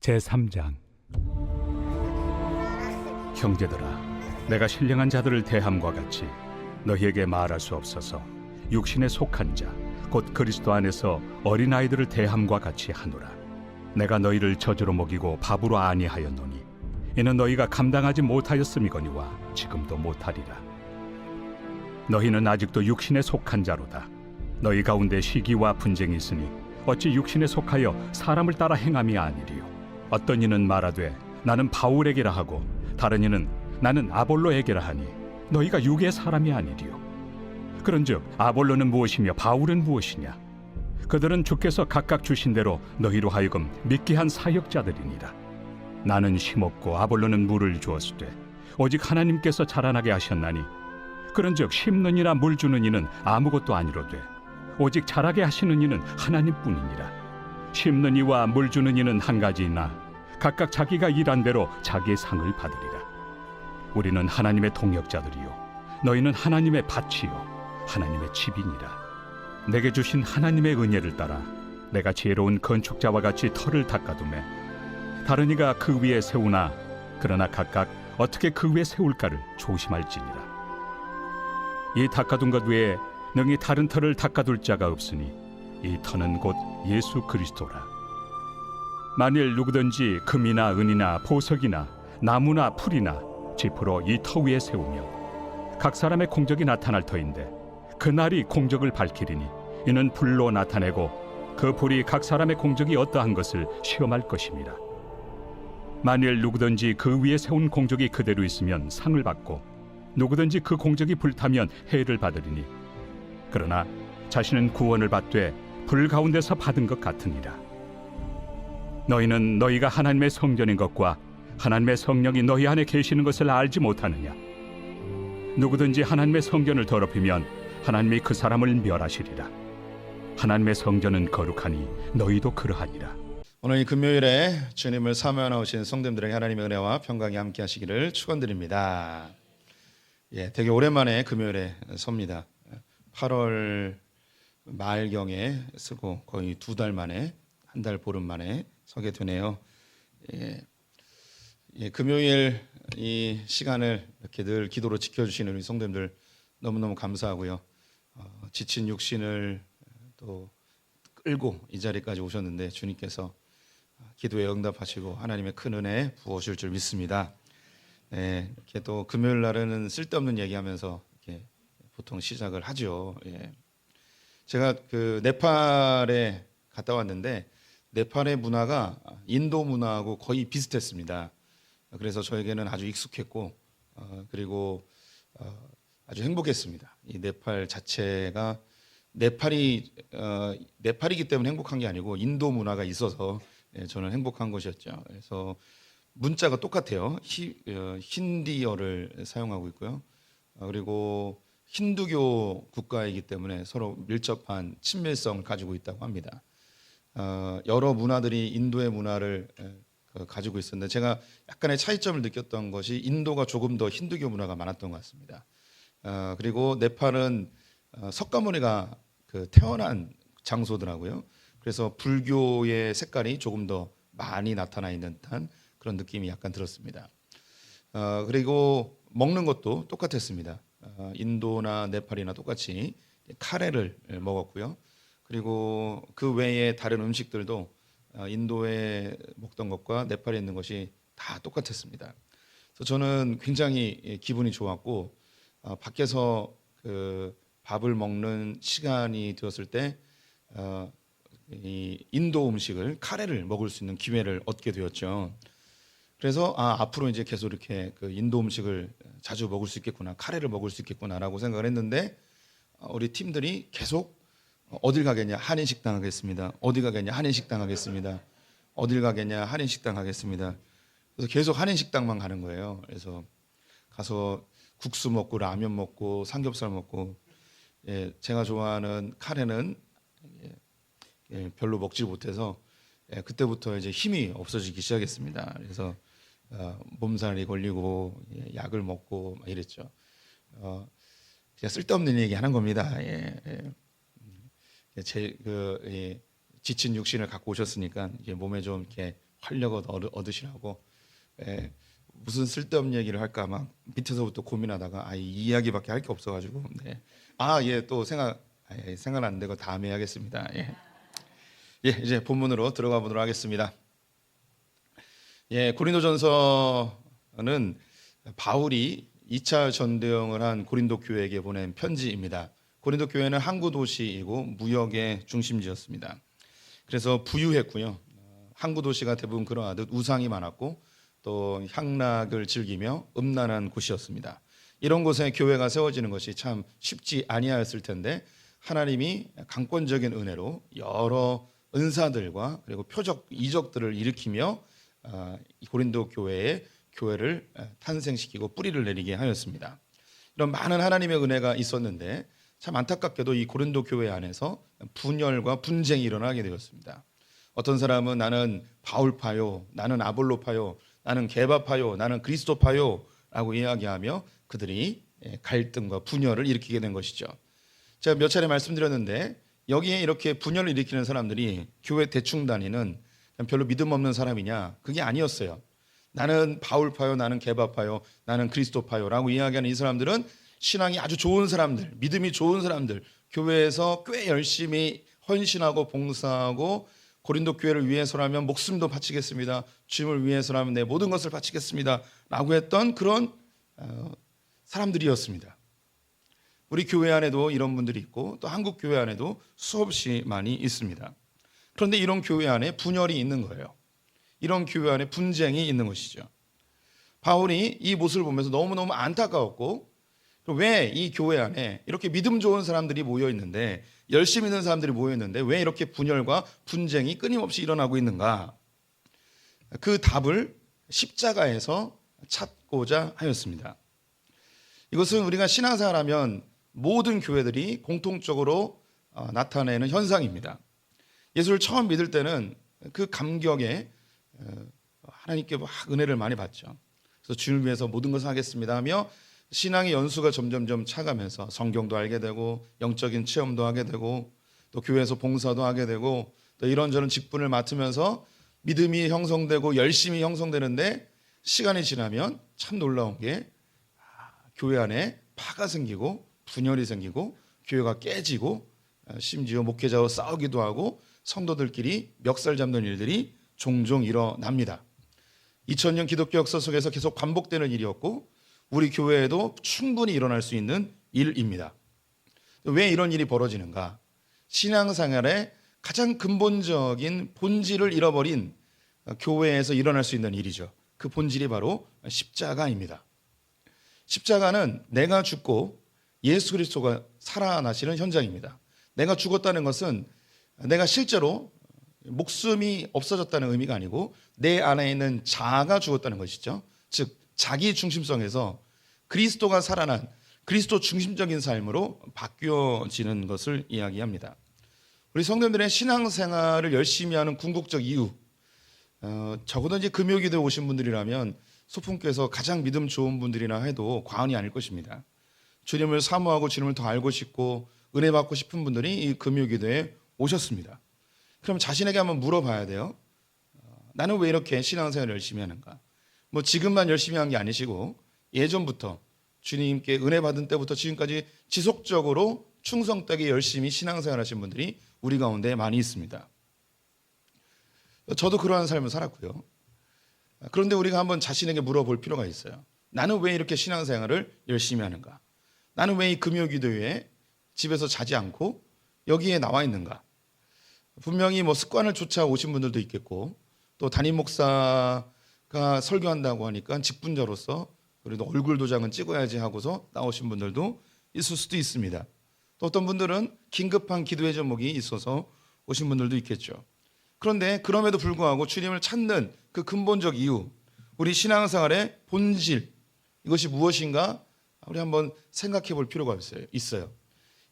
제3장. 형제들아, 내가 신령한 자들을 대함과 같이 너희에게 말할 수 없어서 육신에 속한 자, 곧 그리스도 안에서 어린아이들을 대함과 같이 하노라. 내가 너희를 젖으로 먹이고 밥으로 아니하였노니 이는 너희가 감당하지 못하였음이거니와 지금도 못하리라. 너희는 아직도 육신에 속한 자로다. 너희 가운데 시기와 분쟁이 있으니 어찌 육신에 속하여 사람을 따라 행함이 아니리요. 어떤 이는 말하되 나는 바울에게라 하고 다른 이는 나는 아볼로에게라 하니 너희가 육의 사람이 아니리요. 그런즉 아볼로는 무엇이며 바울은 무엇이냐? 그들은 주께서 각각 주신 대로 너희로 하여금 믿게 한 사역자들이니라. 나는 심었고 아볼로는 물을 주었으되 오직 하나님께서 자라나게 하셨나니 그런즉 심는 이나 물 주는 이는 아무것도 아니로되 오직 자라게 하시는 이는 하나님뿐이니라. 심는 이와 물 주는 이는 한 가지이나 각각 자기가 일한 대로 자기의 상을 받으리라. 우리는 하나님의 동역자들이요 너희는 하나님의 밭이요 하나님의 집이니라. 내게 주신 하나님의 은혜를 따라 내가 지혜로운 건축자와 같이 터를 닦아두매 다른 이가 그 위에 세우나 그러나 각각 어떻게 그 위에 세울까를 조심할지니라. 이 닦아둔 것 외에 능히 다른 터를 닦아둘 자가 없으니 이 터는 곧 예수 그리스도라. 만일 누구든지 금이나 은이나 보석이나 나무나 풀이나 지프로 이 터 위에 세우면 각 사람의 공적이 나타날 터인데 그날이 공적을 밝히리니 이는 불로 나타내고 그 불이 각 사람의 공적이 어떠한 것을 시험할 것입니다. 만일 누구든지 그 위에 세운 공적이 그대로 있으면 상을 받고 누구든지 그 공적이 불타면 해를 받으리니 그러나 자신은 구원을 받되 불 가운데서 받은 것 같으니라. 너희는 너희가 하나님의 성전인 것과 하나님의 성령이 너희 안에 계시는 것을 알지 못하느냐? 누구든지 하나님의 성전을 더럽히면 하나님이 그 사람을 멸하시리라. 하나님의 성전은 거룩하니 너희도 그러하니라. 오늘 이 금요일에 주님을 사모하러 오신 성도님들에게 하나님의 은혜와 평강이 함께 하시기를 축원드립니다. 되게 오랜만에 금요일에 섭니다. 8월 말경에 쓰고 거의 2달 만에, 한 달 보름 만에 서게 되네요. 금요일 이 시간을 이렇게 늘 기도로 지켜주시는 우리 성도님들 너무너무 감사하고요. 지친 육신을 또 끌고 이 자리까지 오셨는데 주님께서 기도에 응답하시고 하나님의 큰 은혜 부어주실 줄 믿습니다. 이렇게 또 금요일 날에는 쓸데없는 얘기하면서 이렇게 보통 시작을 하죠. 제가 그 네팔에 갔다 왔는데 네팔의 문화가 인도 문화하고 거의 비슷했습니다. 그래서 저에게는 아주 익숙했고 그리고 아주 행복했습니다. 이 네팔 자체가 네팔이기 때문에 행복한 게 아니고 인도 문화가 있어서 저는 행복한 것이었죠. 그래서 문자가 똑같아요. 힌디어를 사용하고 있고요. 그리고 힌두교 국가이기 때문에 서로 밀접한 친밀성을 가지고 있다고 합니다. 여러 문화들이 인도의 문화를 가지고 있었는데 제가 약간의 차이점을 느꼈던 것이 인도가 조금 더 힌두교 문화가 많았던 것 같습니다. 그리고 네팔은 석가모니가 태어난 장소더라고요. 그래서 불교의 색깔이 조금 더 많이 나타나 있는 듯한 그런 느낌이 약간 들었습니다. 그리고 먹는 것도 똑같았습니다. 인도나 네팔이나 똑같이 카레를 먹었고요. 그리고 그 외에 다른 음식들도 인도에 먹던 것과 네팔에 있는 것이 다 똑같았습니다. 그래서 저는 굉장히 기분이 좋았고 밖에서 그 밥을 먹는 시간이 되었을 때 이 인도 음식을 카레를 먹을 수 있는 기회를 얻게 되었죠. 그래서 앞으로 이제 계속 이렇게 그 인도 음식을 자주 먹을 수 있겠구나, 카레를 먹을 수 있겠구나라고 생각을 했는데 우리 팀들이 계속 어딜 가겠냐, 한인식당 하겠습니다. 어디 가겠냐, 한인식당 하겠습니다. 어딜 가겠냐, 한인식당 하겠습니다. 그래서 계속 한인식당만 가는 거예요. 그래서 가서 국수 먹고 라면 먹고 삼겹살 먹고 제가 좋아하는 카레는 별로 먹지 못해서 그때부터 이제 힘이 없어지기 시작했습니다. 그래서 몸살이 걸리고 약을 먹고 막 이랬죠. 그냥 쓸데없는 얘기 하는 겁니다. 지친 육신을 갖고 오셨으니까 이제 몸에 좀 이렇게 활력 얻으시라고. 예, 무슨 쓸데없는 얘기를 할까 막 밑에서부터 고민하다가 이 이야기밖에 할 게 없어가지고. 네. 예, 또 생각났는데 그거 다음에 하겠습니다. 예. 예, 이제 본문으로 들어가 보도록 하겠습니다. 예, 고린도전서는 바울이 2차 전도여행을 한 고린도 교회에게 보낸 편지입니다. 고린도 교회는 항구 도시이고 무역의 중심지였습니다. 그래서 부유했고요. 항구 도시가 대부분 그러하듯 우상이 많았고 또 향락을 즐기며 음란한 곳이었습니다. 이런 곳에 교회가 세워지는 것이 참 쉽지 아니하였을 텐데 하나님이 강권적인 은혜로 여러 은사들과 그리고 표적 이적들을 일으키며 고린도 교회를 탄생시키고 뿌리를 내리게 하였습니다. 이런 많은 하나님의 은혜가 있었는데 참 안타깝게도 이 고린도 교회 안에서 분열과 분쟁이 일어나게 되었습니다. 어떤 사람은 나는 바울파요, 나는 아볼로파요, 나는 게바파요, 나는 그리스도파요 라고 이야기하며 그들이 갈등과 분열을 일으키게 된 것이죠. 제가 몇 차례 말씀드렸는데 여기에 이렇게 분열을 일으키는 사람들이 교회 대충 다니는 별로 믿음 없는 사람이냐? 그게 아니었어요. 나는 바울파요, 나는 게바파요, 나는 그리스도파요 라고 이야기하는 이 사람들은 신앙이 아주 좋은 사람들, 믿음이 좋은 사람들, 교회에서 꽤 열심히 헌신하고 봉사하고 고린도 교회를 위해서라면 목숨도 바치겠습니다. 주님을 위해서라면 내 모든 것을 바치겠습니다 라고 했던 그런 사람들이었습니다. 우리 교회 안에도 이런 분들이 있고 또 한국 교회 안에도 수없이 많이 있습니다. 그런데 이런 교회 안에 분열이 있는 거예요. 이런 교회 안에 분쟁이 있는 것이죠. 바울이 이 모습을 보면서 너무너무 안타까웠고 왜 이 교회 안에 이렇게 믿음 좋은 사람들이 모여 있는데 열심히 있는 사람들이 모여 있는데 왜 이렇게 분열과 분쟁이 끊임없이 일어나고 있는가? 그 답을 십자가에서 찾고자 하였습니다. 이것은 우리가 신앙생활하면 모든 교회들이 공통적으로 나타내는 현상입니다. 예수를 처음 믿을 때는 그 감격에 하나님께 막 은혜를 많이 받죠. 그래서 주님을 위해서 모든 것을 하겠습니다 하며 신앙의 연수가 점점점 차가면서 성경도 알게 되고 영적인 체험도 하게 되고 또 교회에서 봉사도 하게 되고 또 이런저런 직분을 맡으면서 믿음이 형성되고 열심히 형성되는데 시간이 지나면 참 놀라운 게 교회 안에 파가 생기고 분열이 생기고 교회가 깨지고 심지어 목회자와 싸우기도 하고 성도들끼리 멱살 잡는 일들이 종종 일어납니다. 2000년 기독교 역사 속에서 계속 반복되는 일이었고 우리 교회에도 충분히 일어날 수 있는 일입니다. 왜 이런 일이 벌어지는가? 신앙생활의 가장 근본적인 본질을 잃어버린 교회에서 일어날 수 있는 일이죠. 그 본질이 바로 십자가입니다. 십자가는 내가 죽고 예수 그리스도가 살아나시는 현장입니다. 내가 죽었다는 것은 내가 실제로 목숨이 없어졌다는 의미가 아니고 내 안에 있는 자아가 죽었다는 것이죠. 즉 자기 중심성에서 그리스도가 살아난 그리스도 중심적인 삶으로 바뀌어지는 것을 이야기합니다. 우리 성도들의 신앙생활을 열심히 하는 궁극적 이유, 적어도 이제 금요기도에 오신 분들이라면 소풍교에서 가장 믿음 좋은 분들이나 해도 과언이 아닐 것입니다. 주님을 사모하고 주님을 더 알고 싶고 은혜 받고 싶은 분들이 이 금요기도에 오셨습니다. 그럼 자신에게 한번 물어봐야 돼요. 나는 왜 이렇게 신앙생활을 열심히 하는가? 뭐 지금만 열심히 한 게 아니시고 예전부터 주님께 은혜 받은 때부터 지금까지 지속적으로 충성되게 열심히 신앙생활 하신 분들이 우리 가운데 많이 있습니다. 저도 그러한 삶을 살았고요. 그런데 우리가 한번 자신에게 물어볼 필요가 있어요. 나는 왜 이렇게 신앙생활을 열심히 하는가? 나는 왜 이 금요기도에 집에서 자지 않고 여기에 나와 있는가? 분명히 뭐 습관을 쫓아 오신 분들도 있겠고 또 담임 목사가 설교한다고 하니까 직분자로서 그래도 얼굴 도장은 찍어야지 하고서 나오신 분들도 있을 수도 있습니다. 또 어떤 분들은 긴급한 기도의 제목이 있어서 오신 분들도 있겠죠. 그런데 그럼에도 불구하고 주님을 찾는 그 근본적 이유, 우리 신앙생활의 본질, 이것이 무엇인가 우리 한번 생각해 볼 필요가 있어요.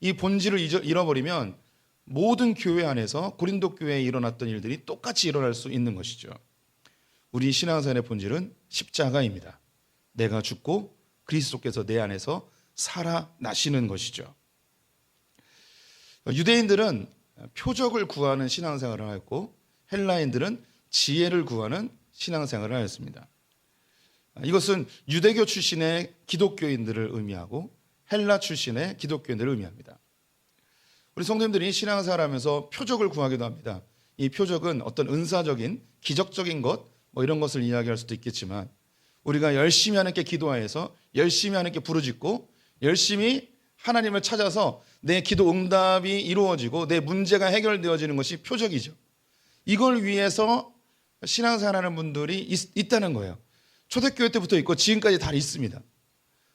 이 본질을 잃어버리면 모든 교회 안에서 고린도 교회에 일어났던 일들이 똑같이 일어날 수 있는 것이죠. 우리 신앙생활의 본질은 십자가입니다. 내가 죽고 그리스도께서 내 안에서 살아나시는 것이죠. 유대인들은 표적을 구하는 신앙생활을 하였고 헬라인들은 지혜를 구하는 신앙생활을 하였습니다. 이것은 유대교 출신의 기독교인들을 의미하고 헬라 출신의 기독교인들을 의미합니다. 우리 성도님들이 신앙생활하면서 표적을 구하기도 합니다. 이 표적은 어떤 은사적인 기적적인 것 이런 것을 이야기할 수도 있겠지만 우리가 열심히 하나님께 기도하여서 열심히 하나님께 부르짖고 열심히 하나님을 찾아서 내 기도 응답이 이루어지고 내 문제가 해결되어지는 것이 표적이죠. 이걸 위해서 신앙생활하는 분들이 있다는 거예요. 초대교회 때부터 있고 지금까지 다 있습니다.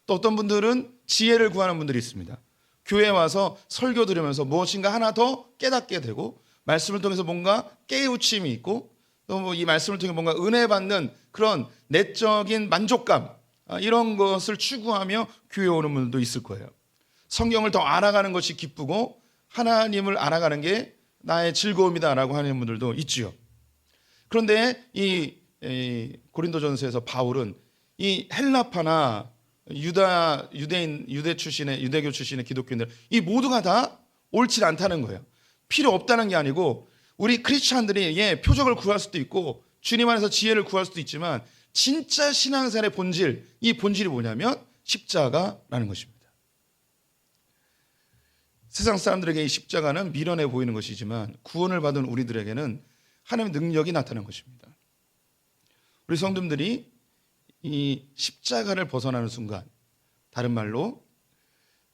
또 어떤 분들은 지혜를 구하는 분들이 있습니다. 교회에 와서 설교 들으면서 무엇인가 하나 더 깨닫게 되고 말씀을 통해서 뭔가 깨우침이 있고 또 이 말씀을 통해 뭔가 은혜 받는 그런 내적인 만족감 이런 것을 추구하며 교회에 오는 분들도 있을 거예요. 성경을 더 알아가는 것이 기쁘고 하나님을 알아가는 게 나의 즐거움이다라고 하는 분들도 있지요. 그런데 이 고린도전서에서 바울은 이 헬라파나 유대교 출신의 기독교인들 이 모두가 다 옳지 않다는 거예요. 필요 없다는 게 아니고 우리 크리스찬들이 표적을 구할 수도 있고 주님 안에서 지혜를 구할 수도 있지만 진짜 신앙생활의 본질, 이 본질이 뭐냐면 십자가라는 것입니다. 세상 사람들에게 이 십자가는 미련해 보이는 것이지만 구원을 받은 우리들에게는 하나님의 능력이 나타나는 것입니다. 우리 성도님들이 이 십자가를 벗어나는 순간, 다른 말로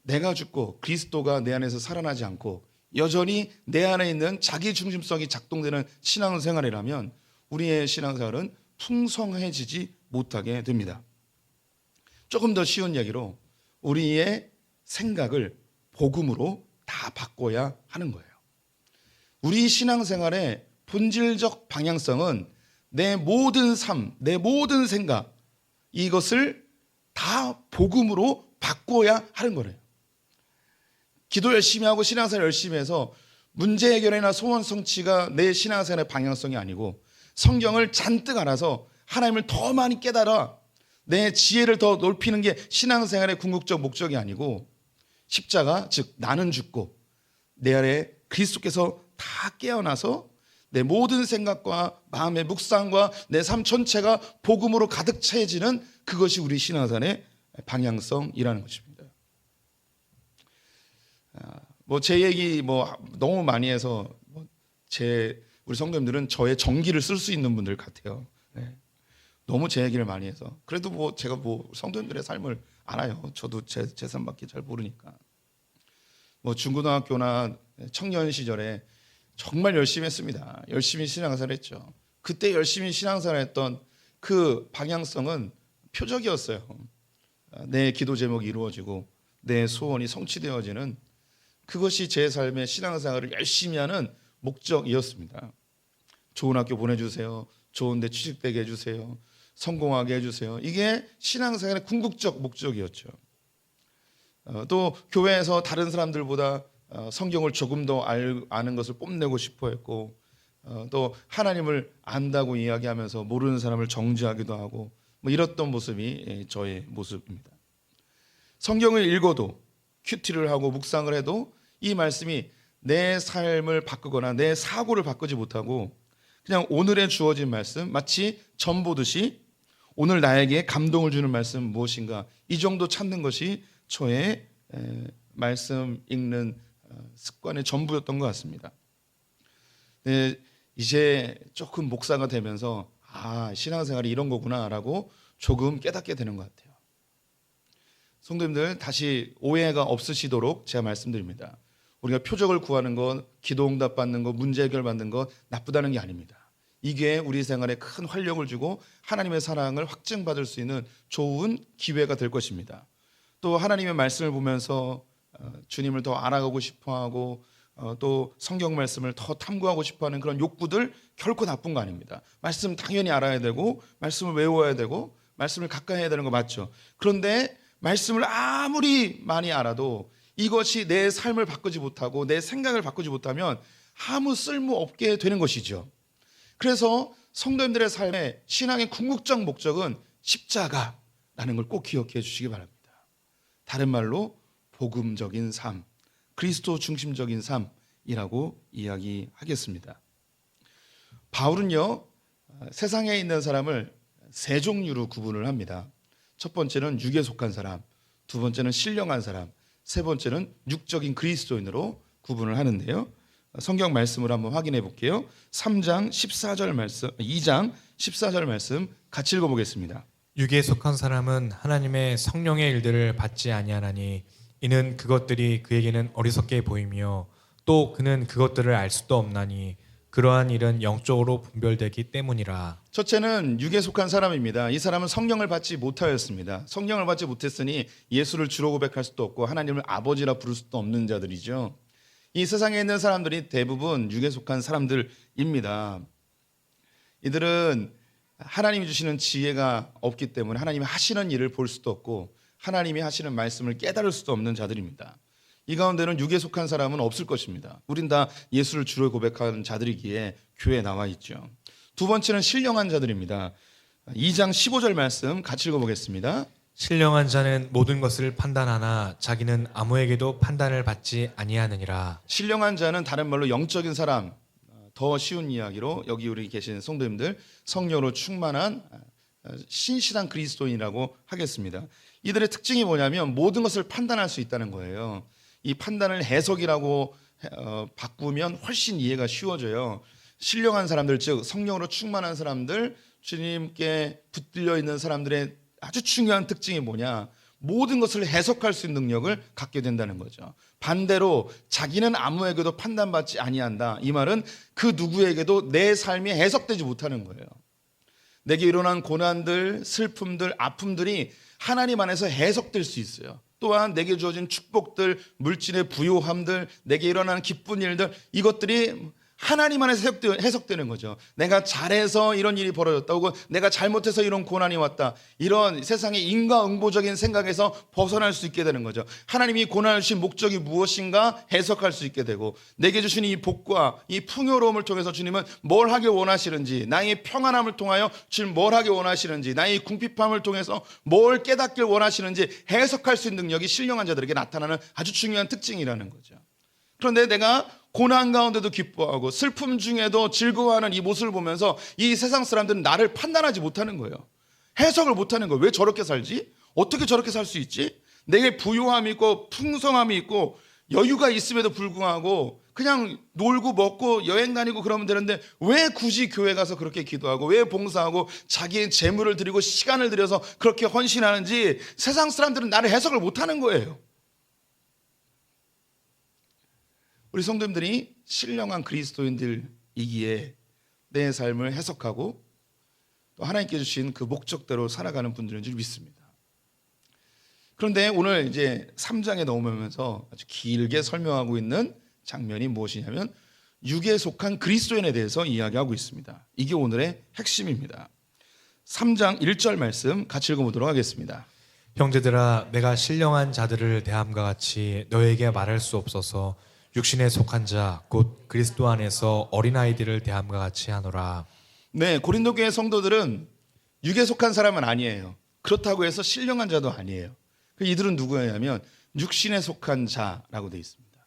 내가 죽고 그리스도가 내 안에서 살아나지 않고 여전히 내 안에 있는 자기 중심성이 작동되는 신앙생활이라면 우리의 신앙생활은 풍성해지지 못하게 됩니다. 조금 더 쉬운 얘기로 우리의 생각을 복음으로 다 바꿔야 하는 거예요. 우리 신앙생활의 본질적 방향성은 내 모든 삶, 내 모든 생각 이것을 다 복음으로 바꿔야 하는 거래요. 기도 열심히 하고 신앙생활 열심히 해서 문제 해결이나 소원 성취가 내 신앙생활의 방향성이 아니고 성경을 잔뜩 알아서 하나님을 더 많이 깨달아 내 지혜를 더 넓히는 게 신앙생활의 궁극적 목적이 아니고 십자가, 즉 나는 죽고 내 안에 그리스도께서 다 깨어나서 내 모든 생각과 마음의 묵상과 내 삶 전체가 복음으로 가득 차해지는 그것이 우리 신앙생활의 방향성이라는 것입니다. 제 얘기 너무 많이 해서 우리 성도님들은 저의 정기를 쓸 수 있는 분들 같아요. 네. 너무 제 얘기를 많이 해서 그래도 제가 성도님들의 삶을 알아요. 저도 제 삶밖에 잘 모르니까. 중고등학교나 청년 시절에 정말 열심히 했습니다. 열심히 신앙생활 했죠. 그때 열심히 신앙생활 했던 그 방향성은 표적이었어요. 내 기도 제목이 이루어지고 내 소원이 성취되어지는 그것이 제 삶의 신앙생활을 열심히 하는 목적이었습니다. 좋은 학교 보내주세요. 좋은 데 취직되게 해주세요. 성공하게 해주세요. 이게 신앙생활의 궁극적 목적이었죠. 또 교회에서 다른 사람들보다 성경을 조금 더 아는 것을 뽐내고 싶어 했고 또 하나님을 안다고 이야기하면서 모르는 사람을 정죄하기도 하고 이랬던 모습이 저의 모습입니다. 성경을 읽어도 큐티를 하고 묵상을 해도 이 말씀이 내 삶을 바꾸거나 내 사고를 바꾸지 못하고 그냥 오늘에 주어진 말씀 마치 점 보듯이 오늘 나에게 감동을 주는 말씀 무엇인가 이 정도 찾는 것이 저의 말씀 읽는 습관의 전부였던 것 같습니다. 이제 조금 목사가 되면서 신앙생활이 이런 거구나라고 조금 깨닫게 되는 것 같아요. 성도님들 다시 오해가 없으시도록 제가 말씀드립니다. 우리가 표적을 구하는 것, 기도 응답 받는 것, 문제 해결 받는 것 나쁘다는 게 아닙니다. 이게 우리 생활에 큰 활력을 주고 하나님의 사랑을 확증받을 수 있는 좋은 기회가 될 것입니다. 또 하나님의 말씀을 보면서 주님을 더 알아가고 싶어하고 또 성경 말씀을 더 탐구하고 싶어하는 그런 욕구들 결코 나쁜 거 아닙니다. 말씀 당연히 알아야 되고 말씀을 외워야 되고 말씀을 가까이 해야 되는 거 맞죠. 그런데 말씀을 아무리 많이 알아도 이것이 내 삶을 바꾸지 못하고 내 생각을 바꾸지 못하면 아무 쓸모없게 되는 것이죠. 그래서 성도님들의 삶의 신앙의 궁극적 목적은 십자가라는 걸 꼭 기억해 주시기 바랍니다. 다른 말로 복음적인 삶, 그리스도 중심적인 삶이라고 이야기하겠습니다. 바울은요 세상에 있는 사람을 세 종류로 구분을 합니다. 첫 번째는 육에 속한 사람, 두 번째는 신령한 사람, 세 번째는 육적인 그리스도인으로 구분을 하는데요. 성경 말씀을 한번 확인해 볼게요. 3장 14절 말씀, 2장 14절 말씀 같이 읽어보겠습니다. 육에 속한 사람은 하나님의 성령의 일들을 받지 아니하나니 이는 그것들이 그에게는 어리석게 보이며 또 그는 그것들을 알 수도 없나니 그러한 일은 영적으로 분별되기 때문이라. 첫째는 육에 속한 사람입니다. 이 사람은 성령을 받지 못하였습니다. 성령을 받지 못했으니 예수를 주로 고백할 수도 없고 하나님을 아버지라 부를 수도 없는 자들이죠. 이 세상에 있는 사람들이 대부분 육에 속한 사람들입니다. 이들은 하나님이 주시는 지혜가 없기 때문에 하나님이 하시는 일을 볼 수도 없고 하나님이 하시는 말씀을 깨달을 수도 없는 자들입니다. 이 가운데는 육에 속한 사람은 없을 것입니다. 우린 다 예수를 주로 고백하는 자들이기에 교회에 나와 있죠. 두 번째는 신령한 자들입니다. 2장 15절 말씀 같이 읽어보겠습니다. 신령한 자는 모든 것을 판단하나 자기는 아무에게도 판단을 받지 아니하느니라. 신령한 자는 다른 말로 영적인 사람, 더 쉬운 이야기로 여기 우리 계신 성도님들 성령으로 충만한 신실한 그리스도인이라고 하겠습니다. 이들의 특징이 뭐냐면 모든 것을 판단할 수 있다는 거예요. 이 판단을 해석이라고 바꾸면 훨씬 이해가 쉬워져요. 신령한 사람들, 즉 성령으로 충만한 사람들, 주님께 붙들려 있는 사람들의 아주 중요한 특징이 뭐냐? 모든 것을 해석할 수 있는 능력을 갖게 된다는 거죠. 반대로 자기는 아무에게도 판단받지 아니한다. 이 말은 그 누구에게도 내 삶이 해석되지 못하는 거예요. 내게 일어난 고난들, 슬픔들, 아픔들이 하나님 안에서 해석될 수 있어요. 또한 내게 주어진 축복들, 물질의 부요함들, 내게 일어나는 기쁜 일들, 이것들이 하나님 안에서 해석되는 거죠. 내가 잘해서 이런 일이 벌어졌다, 혹은 내가 잘못해서 이런 고난이 왔다, 이런 세상의 인과응보적인 생각에서 벗어날 수 있게 되는 거죠. 하나님이 고난을 주신 목적이 무엇인가 해석할 수 있게 되고, 내게 주신 이 복과 이 풍요로움을 통해서 주님은 뭘 하길 원하시는지, 나의 평안함을 통하여 주님 뭘 하길 원하시는지, 나의 궁핍함을 통해서 뭘 깨닫길 원하시는지 해석할 수 있는 능력이 신령한 자들에게 나타나는 아주 중요한 특징이라는 거죠. 그런데 내가 고난 가운데도 기뻐하고 슬픔 중에도 즐거워하는 이 모습을 보면서 이 세상 사람들은 나를 판단하지 못하는 거예요. 해석을 못하는 거예요. 왜 저렇게 살지? 어떻게 저렇게 살 수 있지? 내게 부요함이 있고 풍성함이 있고 여유가 있음에도 불구하고 그냥 놀고 먹고 여행 다니고 그러면 되는데 왜 굳이 교회 가서 그렇게 기도하고 왜 봉사하고 자기의 재물을 드리고 시간을 들여서 그렇게 헌신하는지 세상 사람들은 나를 해석을 못하는 거예요. 우리 성도님들이 신령한 그리스도인들이기에 내 삶을 해석하고 또 하나님께 주신 그 목적대로 살아가는 분들인 줄 믿습니다. 그런데 오늘 이제 3장에 넘어오면서 아주 길게 설명하고 있는 장면이 무엇이냐면 육에 속한 그리스도인에 대해서 이야기하고 있습니다. 이게 오늘의 핵심입니다. 3장 1절 말씀 같이 읽어보도록 하겠습니다. 형제들아, 내가 신령한 자들을 대함과 같이 너에게 말할 수 없어서 육신에 속한 자 곧 그리스도 안에서 어린아이들을 대함과 같이 하노라. 네, 고린도 교회 성도들은 육에 속한 사람은 아니에요. 그렇다고 해서 신령한 자도 아니에요. 이들은 누구냐면 육신에 속한 자라고 되어 있습니다.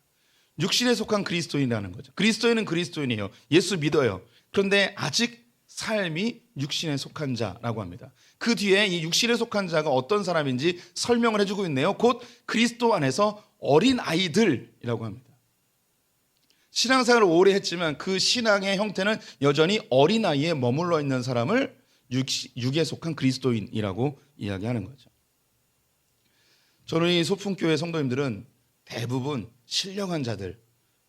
육신에 속한 그리스도인이라는 거죠. 그리스도인은 그리스도인이에요. 예수 믿어요. 그런데 아직 삶이 육신에 속한 자라고 합니다. 그 뒤에 이 육신에 속한 자가 어떤 사람인지 설명을 해주고 있네요. 곧 그리스도 안에서 어린 아이들이라고 합니다. 신앙생활을 오래 했지만 그 신앙의 형태는 여전히 어린아이에 머물러 있는 사람을 육에 속한 그리스도인이라고 이야기하는 거죠. 저는 이 소풍교회 성도님들은 대부분 신령한 자들,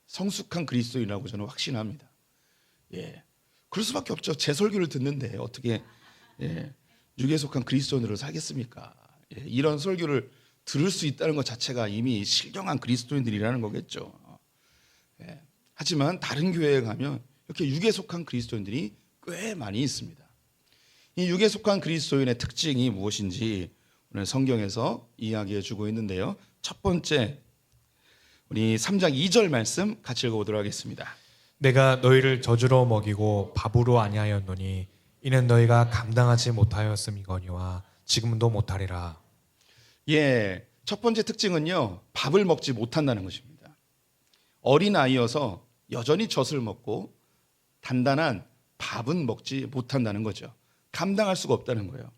성숙한 그리스도인이라고 저는 확신합니다. 예, 그럴 수밖에 없죠. 제 설교를 듣는데 어떻게 육에 속한 그리스도인으로 살겠습니까? 예, 이런 설교를 들을 수 있다는 것 자체가 이미 신령한 그리스도인들이라는 거겠죠. 예. 하지만 다른 교회에 가면 이렇게 육에 속한 그리스도인들이 꽤 많이 있습니다. 이 육에 속한 그리스도인의 특징이 무엇인지 오늘 성경에서 이야기해 주고 있는데요. 첫 번째, 우리 3장 2절 말씀 같이 읽어보도록 하겠습니다. 내가 너희를 저주로 먹이고 밥으로 아니하였노니 이는 너희가 감당하지 못하였음이거니와 지금도 못하리라. 예, 첫 번째 특징은요, 밥을 먹지 못한다는 것입니다. 어린 아이여서 여전히 젖을 먹고 단단한 밥은 먹지 못한다는 거죠. 감당할 수가 없다는 거예요.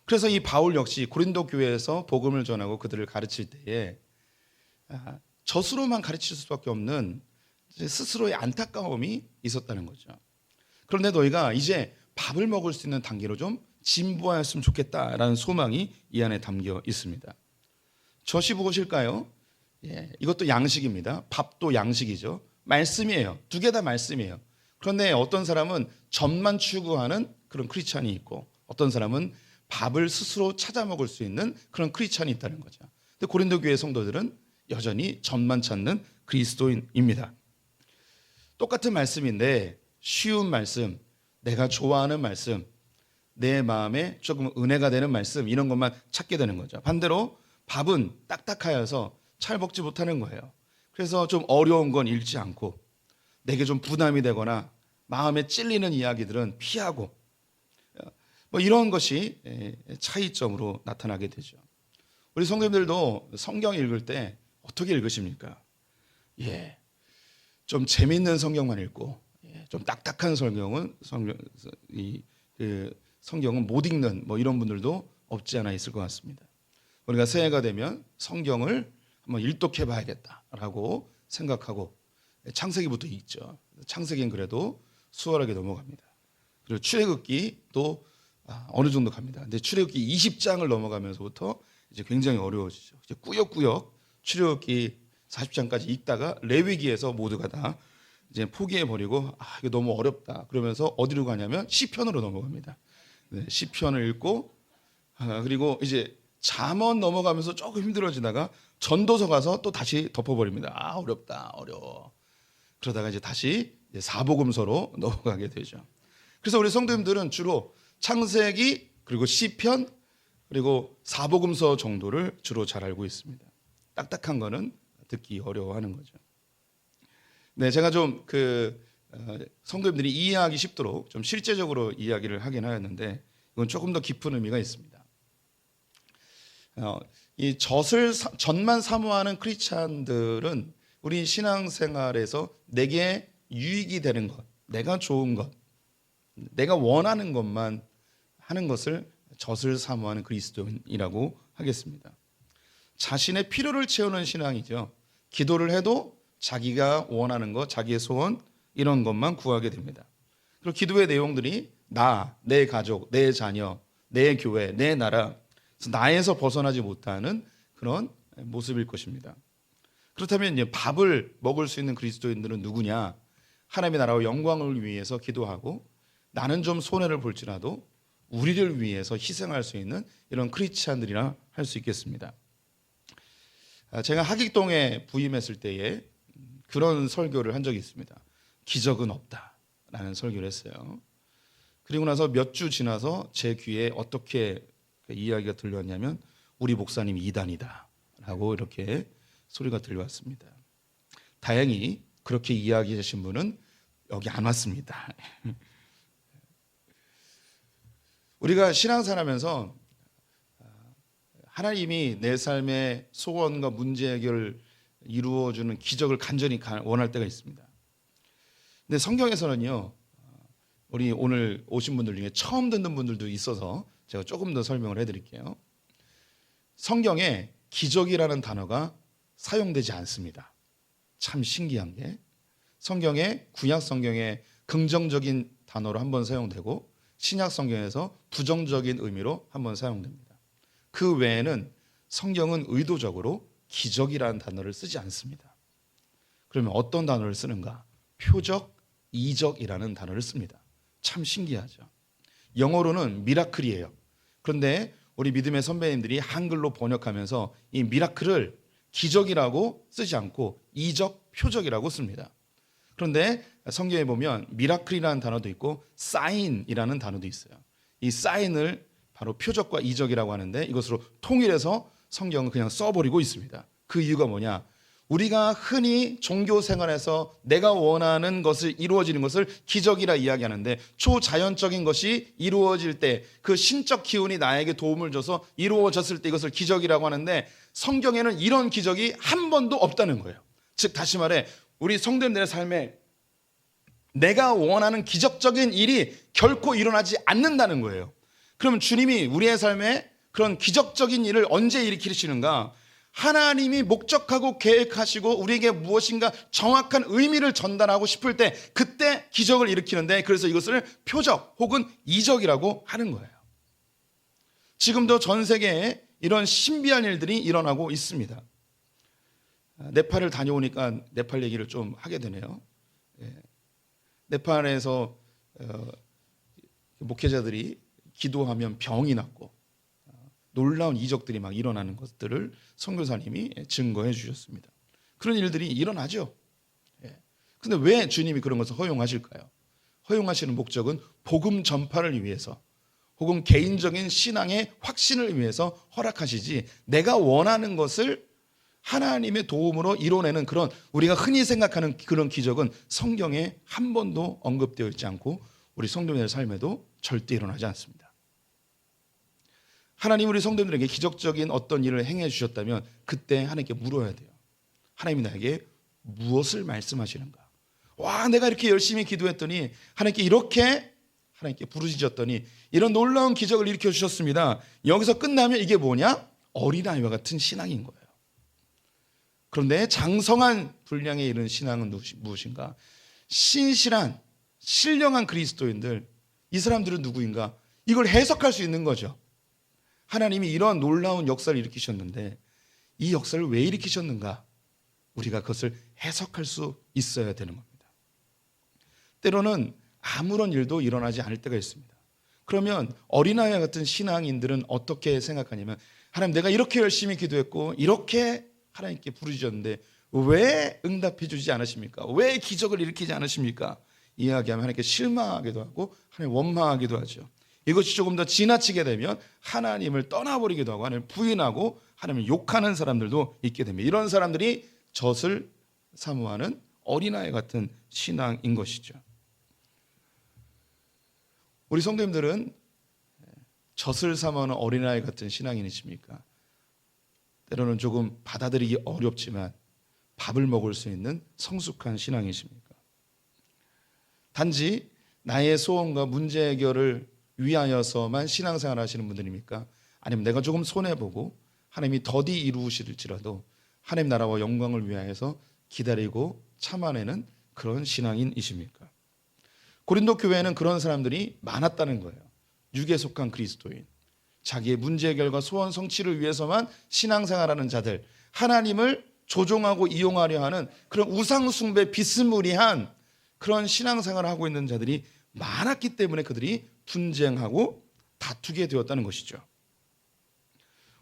그래서 이 바울 역시 고린도 교회에서 복음을 전하고 그들을 가르칠 때에 젖으로만 가르칠 수밖에 없는 스스로의 안타까움이 있었다는 거죠. 그런데 너희가 이제 밥을 먹을 수 있는 단계로 좀 진보하였으면 좋겠다라는 소망이 이 안에 담겨 있습니다. 젖이 무엇일까요? 이것도 양식입니다. 밥도 양식이죠. 말씀이에요. 두 개 다 말씀이에요. 그런데 어떤 사람은 젖만 추구하는 그런 크리스찬이 있고 어떤 사람은 밥을 스스로 찾아 먹을 수 있는 그런 크리스찬이 있다는 거죠. 근데 고린도 교회 성도들은 여전히 젖만 찾는 그리스도인입니다. 똑같은 말씀인데 쉬운 말씀, 내가 좋아하는 말씀, 내 마음에 조금 은혜가 되는 말씀 이런 것만 찾게 되는 거죠. 반대로 밥은 딱딱하여서 잘 먹지 못하는 거예요. 그래서 좀 어려운 건 읽지 않고 내게 좀 부담이 되거나 마음에 찔리는 이야기들은 피하고 뭐 이런 것이 차이점으로 나타나게 되죠. 우리 성도님들도 성경 읽을 때 어떻게 읽으십니까? 좀 재밌는 성경만 읽고 좀 딱딱한 성경은 못 읽는 뭐 이런 분들도 없지 않아 있을 것 같습니다. 우리가 새해가 되면 성경을 한번 일독해 봐야겠다라고 생각하고 창세기부터 읽죠. 창세기는 그래도 수월하게 넘어갑니다. 그리고 출애굽기도 어느 정도 갑니다. 근데 출애굽기 20장을 넘어가면서부터 이제 굉장히 어려워지죠. 이제 꾸역꾸역 출애굽기 40장까지 읽다가 레위기에서 모두가 다 이제 포기해 버리고 이게 너무 어렵다. 그러면서 어디로 가냐면 시편으로 넘어갑니다. 시편을 읽고 그리고 이제 잠언 넘어가면서 조금 힘들어지다가 전도서 가서 또 다시 덮어버립니다. 어렵다, 어려워. 그러다가 이제 다시 사복음서로 넘어가게 되죠. 그래서 우리 성도님들은 주로 창세기 그리고 시편 그리고 사복음서 정도를 주로 잘 알고 있습니다. 딱딱한 거는 듣기 어려워하는 거죠. 네, 제가 좀 성도님들이 이해하기 쉽도록 좀 실제적으로 이야기를 하긴 하였는데 이건 조금 더 깊은 의미가 있습니다. 이 젖만 사모하는 크리스찬들은 우리 신앙생활에서 내게 유익이 되는 것, 내가 좋은 것, 내가 원하는 것만 하는 것을 젖을 사모하는 그리스도인이라고 하겠습니다. 자신의 필요를 채우는 신앙이죠. 기도를 해도 자기가 원하는 것, 자기의 소원 이런 것만 구하게 됩니다. 그리고 기도의 내용들이 나, 내 가족, 내 자녀, 내 교회, 내 나라, 나에서 벗어나지 못하는 그런 모습일 것입니다. 그렇다면 이제 밥을 먹을 수 있는 그리스도인들은 누구냐? 하나님의 나라와 영광을 위해서 기도하고 나는 좀 손해를 볼지라도 우리를 위해서 희생할 수 있는 이런 크리스찬들이라 할 수 있겠습니다. 제가 하객동에 부임했을 때에 그런 설교를 한 적이 있습니다. 기적은 없다라는 설교를 했어요. 그리고 나서 몇 주 지나서 제 귀에 어떻게 이야기가 들려왔냐면 우리 목사님이 이단이다라고 이렇게 소리가 들려왔습니다. 다행히 그렇게 이야기하신 분은 여기 안 왔습니다. 우리가 신앙생활하면서 하나님이 내 삶의 소원과 문제 해결을 이루어주는 기적을 간절히 원할 때가 있습니다. 근데 성경에서는요, 우리 오늘 오신 분들 중에 처음 듣는 분들도 있어서 제가 조금 더 설명을 해드릴게요. 성경에 기적이라는 단어가 사용되지 않습니다. 참 신기한 게 성경에 구약 성경에 긍정적인 단어로 한번 사용되고 신약 성경에서 부정적인 의미로 한번 사용됩니다. 그 외에는 성경은 의도적으로 기적이라는 단어를 쓰지 않습니다. 그러면 어떤 단어를 쓰는가? 표적, 이적이라는 단어를 씁니다. 참 신기하죠. 영어로는 미라클이에요. 그런데 우리 믿음의 선배님들이 한글로 번역하면서 이 미라클을 기적이라고 쓰지 않고 이적, 표적이라고 씁니다. 그런데 성경에 보면 미라클이라는 단어도 있고 사인이라는 단어도 있어요. 이 사인을 바로 표적과 이적이라고 하는데 이것으로 통일해서 성경은 그냥 써버리고 있습니다. 그 이유가 뭐냐? 우리가 흔히 종교 생활에서 내가 원하는 것을 이루어지는 것을 기적이라 이야기하는데 초자연적인 것이 이루어질 때 그 신적 기운이 나에게 도움을 줘서 이루어졌을 때 이것을 기적이라고 하는데 성경에는 이런 기적이 한 번도 없다는 거예요. 즉 다시 말해 우리 성도님들의 삶에 내가 원하는 기적적인 일이 결코 일어나지 않는다는 거예요. 그럼 주님이 우리의 삶에 그런 기적적인 일을 언제 일으키시는가? 하나님이 목적하고 계획하시고 우리에게 무엇인가 정확한 의미를 전달하고 싶을 때 그때 기적을 일으키는데, 그래서 이것을 표적 혹은 이적이라고 하는 거예요. 지금도 전 세계에 이런 신비한 일들이 일어나고 있습니다. 네팔을 다녀오니까 네팔 얘기를 좀 하게 되네요. 네팔에서 목회자들이 기도하면 병이 낫고 놀라운 이적들이 막 일어나는 것들을 선교사님이 증거해 주셨습니다. 그런 일들이 일어나죠. 그런데 왜 주님이 그런 것을 허용하실까요? 허용하시는 목적은 복음 전파를 위해서 혹은 개인적인 신앙의 확신을 위해서 허락하시지, 내가 원하는 것을 하나님의 도움으로 이뤄내는 그런 우리가 흔히 생각하는 그런 기적은 성경에 한 번도 언급되어 있지 않고 우리 성도님의 삶에도 절대 일어나지 않습니다. 하나님 우리 성도들에게 기적적인 어떤 일을 행해 주셨다면 그때 하나님께 물어야 돼요. 하나님이 나에게 무엇을 말씀하시는가? 와, 내가 이렇게 열심히 기도했더니 하나님께 이렇게 하나님께 부르짖었더니 이런 놀라운 기적을 일으켜 주셨습니다. 여기서 끝나면 이게 뭐냐? 어린아이와 같은 신앙인 거예요. 그런데 장성한 분량에 이른 신앙은 무엇인가? 신실한 신령한 그리스도인들, 이 사람들은 누구인가? 이걸 해석할 수 있는 거죠. 하나님이 이런 놀라운 역사를 일으키셨는데 이 역사를 왜 일으키셨는가? 우리가 그것을 해석할 수 있어야 되는 겁니다. 때로는 아무런 일도 일어나지 않을 때가 있습니다. 그러면 어린아이 같은 신앙인들은 어떻게 생각하냐면, 하나님 내가 이렇게 열심히 기도했고 이렇게 하나님께 부르짖었는데 왜 응답해 주지 않으십니까? 왜 기적을 일으키지 않으십니까? 이야기하면 하나님께 실망하기도 하고 하나님 원망하기도 하죠. 이것이 조금 더 지나치게 되면 하나님을 떠나버리기도 하고 하나님을 부인하고 하나님을 욕하는 사람들도 있게 됩니다. 이런 사람들이 젖을 사모하는 어린아이 같은 신앙인 것이죠. 우리 성도님들은 젖을 사모하는 어린아이 같은 신앙인이십니까? 때로는 조금 받아들이기 어렵지만 밥을 먹을 수 있는 성숙한 신앙이십니까? 단지 나의 소원과 문제 해결을 위하여서만 신앙생활 하시는 분들입니까? 아니면 내가 조금 손해보고 하나님이 더디 이루실지라도 하나님 나라와 영광을 위하여서 기다리고 참아내는 그런 신앙인이십니까? 고린도 교회에는 그런 사람들이 많았다는 거예요. 육에 속한 그리스도인, 자기의 문제 해결과 소원 성취를 위해서만 신앙생활하는 자들, 하나님을 조종하고 이용하려 하는 그런 우상숭배 비스무리한 그런 신앙생활을 하고 있는 자들이 많았기 때문에 그들이 분쟁하고 다투게 되었다는 것이죠.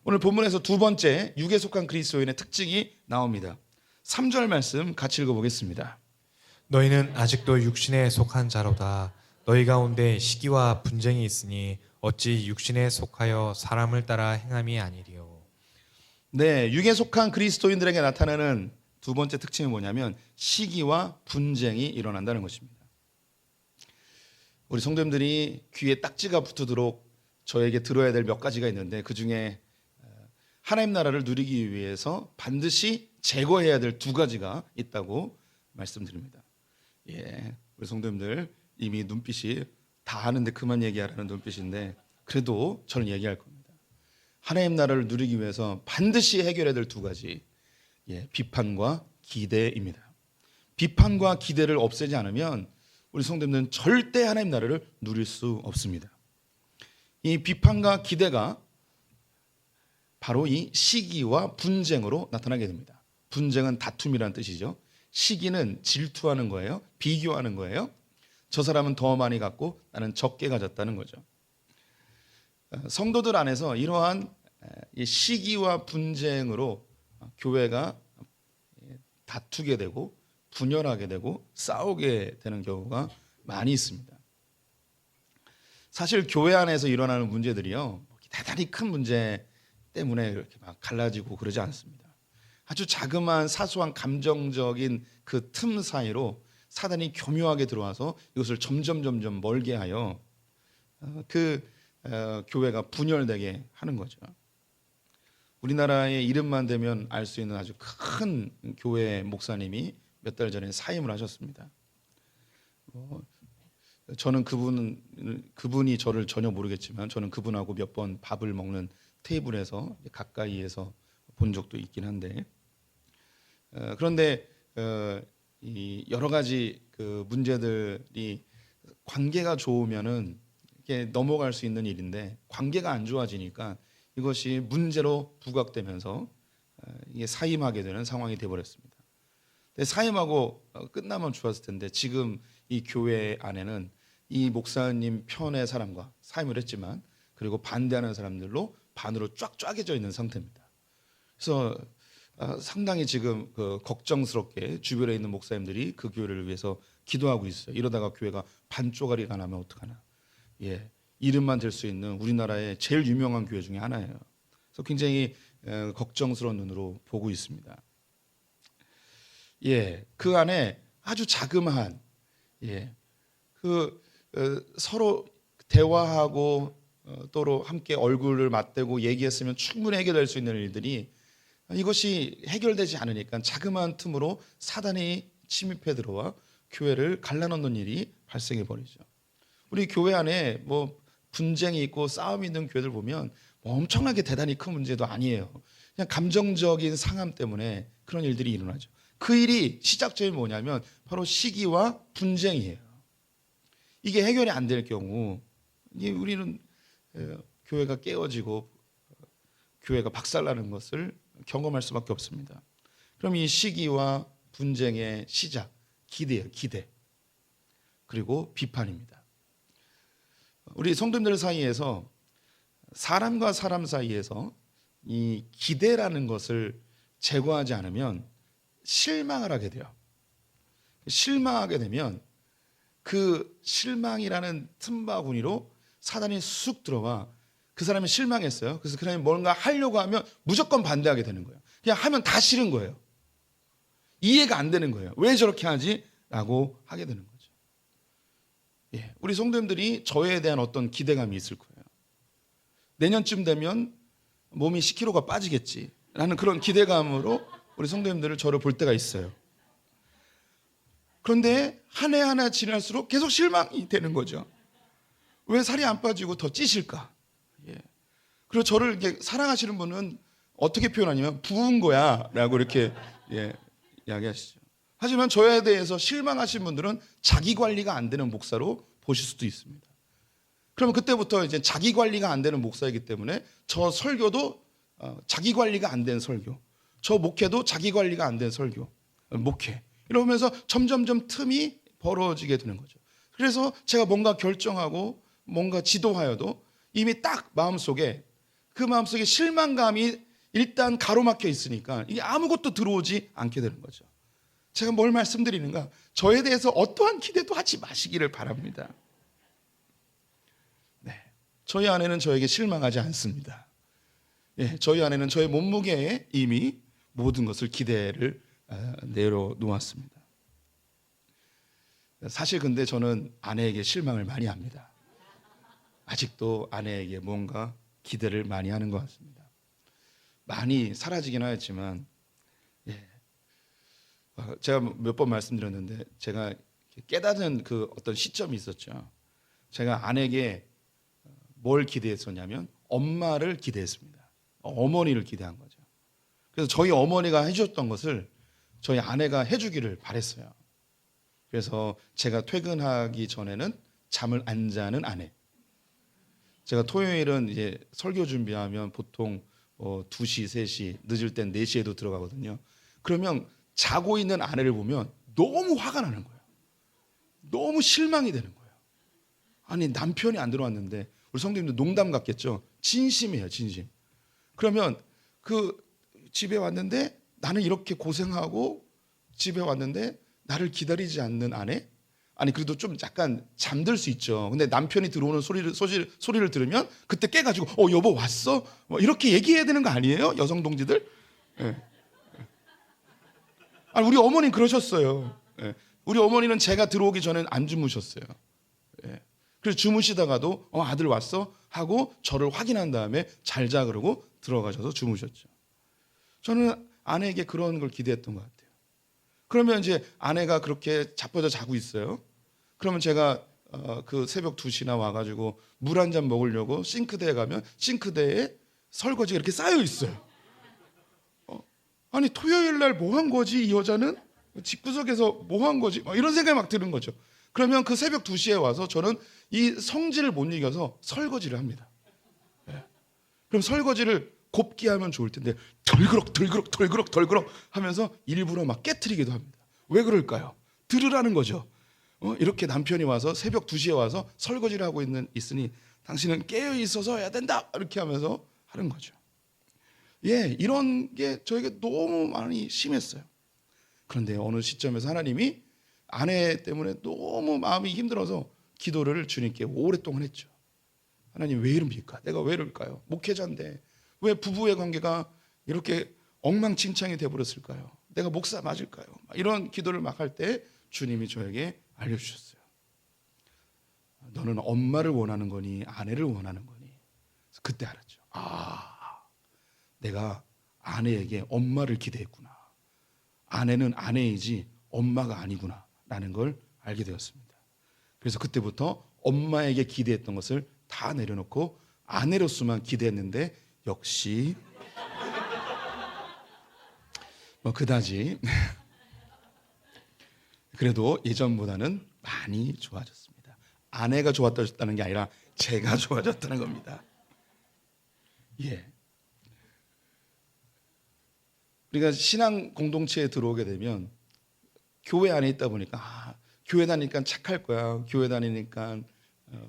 오늘 본문에서 두 번째 육에 속한 그리스도인의 특징이 나옵니다. 3절 말씀 같이 읽어보겠습니다. 너희는 아직도 육신에 속한 자로다. 너희 가운데 시기와 분쟁이 있으니 어찌 육신에 속하여 사람을 따라 행함이 아니리요. 네, 육에 속한 그리스도인들에게 나타나는 두 번째 특징이 뭐냐면 시기와 분쟁이 일어난다는 것입니다. 우리 성도님들이 귀에 딱지가 붙도록 저에게 들어야 될 몇 가지가 있는데, 그 중에 하나님 나라를 누리기 위해서 반드시 제거해야 될 두 가지가 있다고 말씀드립니다. 우리 성도님들 이미 눈빛이 다 아는데 그만 얘기하라는 눈빛인데, 그래도 저는 얘기할 겁니다. 하나님 나라를 누리기 위해서 반드시 해결해야 될 두 가지, 비판과 기대입니다. 비판과 기대를 없애지 않으면 우리 성도님들은 절대 하나님 나라를 누릴 수 없습니다. 이 비판과 기대가 바로 이 시기와 분쟁으로 나타나게 됩니다. 분쟁은 다툼이라는 뜻이죠. 시기는 질투하는 거예요. 비교하는 거예요. 저 사람은 더 많이 갖고 나는 적게 가졌다는 거죠. 성도들 안에서 이러한 시기와 분쟁으로 교회가 다투게 되고 분열하게 되고 싸우게 되는 경우가 많이 있습니다. 사실 교회 안에서 일어나는 문제들이요, 대단히 큰 문제 때문에 이렇게 막 갈라지고 그러지 않습니다. 아주 자그마한 사소한 감정적인 그 틈 사이로 사단이 교묘하게 들어와서 이것을 점점 멀게 하여 교회가 분열되게 하는 거죠. 우리나라의 이름만 대면 알 수 있는 아주 큰 교회 목사님이 몇 달 전에 사임을 하셨습니다. 저는 그분이 저를 전혀 모르겠지만 저는 그분하고 몇 번 밥을 먹는 테이블에서 가까이에서 본 적도 있긴 한데 그런데 이 여러 가지 그 문제들이 관계가 좋으면은 이게 넘어갈 수 있는 일인데 관계가 안 좋아지니까 이것이 문제로 부각되면서 이게 사임하게 되는 상황이 되어버렸습니다. 사임하고 끝나면 좋았을 텐데 지금 이 교회 안에는 이 목사님 편의 사람과 사임을 했지만 그리고 반대하는 사람들로 반으로 쫙 쪼개져 있는 상태입니다. 그래서 상당히 지금 걱정스럽게 주변에 있는 목사님들이 그 교회를 위해서 기도하고 있어요. 이러다가 교회가 반쪼가리가 나면 어떡하나. 예, 이름만 될 수 있는 우리나라의 제일 유명한 교회 중에 하나예요. 그래서 굉장히 걱정스러운 눈으로 보고 있습니다. 예, 그 안에 아주 자그마한 서로 대화하고 또로 함께 얼굴을 맞대고 얘기했으면 충분히 해결될 수 있는 일들이 이것이 해결되지 않으니까 자그마한 틈으로 사단이 침입해 들어와 교회를 갈라놓는 일이 발생해 버리죠. 우리 교회 안에 뭐 분쟁이 있고 싸움이 있는 교회들 보면 뭐 엄청나게 대단히 큰 문제도 아니에요. 그냥 감정적인 상함 때문에 그런 일들이 일어나죠. 그 일이 시작점이 뭐냐면 바로 시기와 분쟁이에요. 이게 해결이 안 될 경우 우리는 교회가 깨어지고 교회가 박살나는 것을 경험할 수밖에 없습니다. 그럼 이 시기와 분쟁의 시작, 기대예요. 기대. 그리고 비판입니다. 우리 성도님들 사이에서 사람과 사람 사이에서 이 기대라는 것을 제거하지 않으면 실망을 하게 돼요. 실망하게 되면 그 실망이라는 틈바구니로 사단이 쑥 들어와 그 사람이 실망했어요. 그래서 그 사람이 뭔가 하려고 하면 무조건 반대하게 되는 거예요. 그냥 하면 다 싫은 거예요. 이해가 안 되는 거예요. 왜 저렇게 하지? 라고 하게 되는 거죠. 예, 우리 성도님들이 저에 대한 어떤 기대감이 있을 거예요. 내년쯤 되면 몸이 10kg가 빠지겠지 라는 그런 기대감으로 우리 성도님들을 저를 볼 때가 있어요. 그런데 한 해 하나 지날수록 계속 실망이 되는 거죠. 왜 살이 안 빠지고 더 찌실까? 예. 그리고 저를 이렇게 사랑하시는 분은 어떻게 표현하냐면 부은 거야 라고 이렇게 이야기하시죠. 하지만 저에 대해서 실망하신 분들은 자기 관리가 안 되는 목사로 보실 수도 있습니다. 그러면 그때부터 이제 자기 관리가 안 되는 목사이기 때문에 저 설교도 자기 관리가 안 된 설교, 저 목회도 자기 관리가 안 된 설교, 목회 이러면서 점점점 틈이 벌어지게 되는 거죠. 그래서 제가 뭔가 결정하고 뭔가 지도하여도 이미 딱 마음속에 그 마음속에 실망감이 일단 가로막혀 있으니까 이게 아무것도 들어오지 않게 되는 거죠. 제가 뭘 말씀드리는가? 저에 대해서 어떠한 기대도 하지 마시기를 바랍니다. 네, 저희 아내는 저에게 실망하지 않습니다. 예, 저희 아내는 저의 몸무게에 이미 모든 것을 기대를 내려놓았습니다. 사실 근데 저는 아내에게 실망을 많이 합니다. 아직도 아내에게 뭔가 기대를 많이 하는 것 같습니다. 많이 사라지긴 하였지만 제가 몇 번 말씀드렸는데 제가 깨닫는 그 어떤 시점이 있었죠. 제가 아내에게 뭘 기대했었냐면 엄마를 기대했습니다. 어머니를 기대한 거죠. 그래서 저희 어머니가 해주셨던 것을 저희 아내가 해주기를 바랬어요. 그래서 제가 퇴근하기 전에는 잠을 안 자는 아내. 제가 토요일은 이제 설교 준비하면 보통 2시, 3시, 늦을 땐 4시에도 들어가거든요. 그러면 자고 있는 아내를 보면 너무 화가 나는 거예요. 너무 실망이 되는 거예요. 아니 남편이 안 들어왔는데 우리 성도님들 농담 같겠죠. 진심이에요, 진심. 그러면 그 집에 왔는데 나는 이렇게 고생하고 집에 왔는데 나를 기다리지 않는 아내? 아니 그래도 좀 약간 잠들 수 있죠. 근데 남편이 들어오는 소리를 들으면 그때 깨가지고 여보 왔어? 뭐 이렇게 얘기해야 되는 거 아니에요? 여성 동지들? 예. 아니 우리 어머니는 그러셨어요. 예. 우리 어머니는 제가 들어오기 전엔 안 주무셨어요. 예. 그래서 주무시다가도 아들 왔어? 하고 저를 확인한 다음에 잘 자 그러고 들어가셔서 주무셨죠. 저는 아내에게 그런 걸 기대했던 것 같아요. 그러면 이제 아내가 그렇게 자빠져 자고 있어요. 그러면 제가 그 새벽 2시나 와가지고 물 한 잔 먹으려고 싱크대에 가면 싱크대에 설거지가 이렇게 쌓여 있어요. 아니 토요일 날 뭐 한 거지 이 여자는? 집구석에서 뭐 한 거지? 이런 생각이 막 드는 거죠. 그러면 그 새벽 2시에 와서 저는 이 성질을 못 이겨서 설거지를 합니다. 예. 그럼 설거지를 곱게 하면 좋을 텐데 덜그럭 하면서 일부러 막 깨트리기도 합니다. 왜 그럴까요? 들으라는 거죠. 이렇게 남편이 와서 새벽 2시에 와서 설거지를 하고 있으니 당신은 깨어 있어서 해야 된다 이렇게 하면서 하는 거죠. 예, 이런 게 저에게 너무 많이 심했어요. 그런데 어느 시점에서 하나님이 아내 때문에 너무 마음이 힘들어서 기도를 주님께 오랫동안 했죠. 하나님 왜 이럽니까? 내가 왜 이럴까요? 목회자인데 왜 부부의 관계가 이렇게 엉망진창이 돼버렸을까요? 내가 목사 맞을까요? 이런 기도를 막 할 때 주님이 저에게 알려주셨어요. 너는 엄마를 원하는 거니 아내를 원하는 거니? 그래서 그때 알았죠. 내가 아내에게 엄마를 기대했구나. 아내는 아내이지 엄마가 아니구나 라는 걸 알게 되었습니다. 그래서 그때부터 엄마에게 기대했던 것을 다 내려놓고 아내로서만 기대했는데 역시 그다지 그래도 예전보다는 많이 좋아졌습니다. 아내가 좋아졌다는 게 아니라 제가 좋아졌다는 겁니다. 예. 우리가 신앙 공동체에 들어오게 되면 교회 안에 있다 보니까 교회 다니니까 착할 거야. 교회 다니니까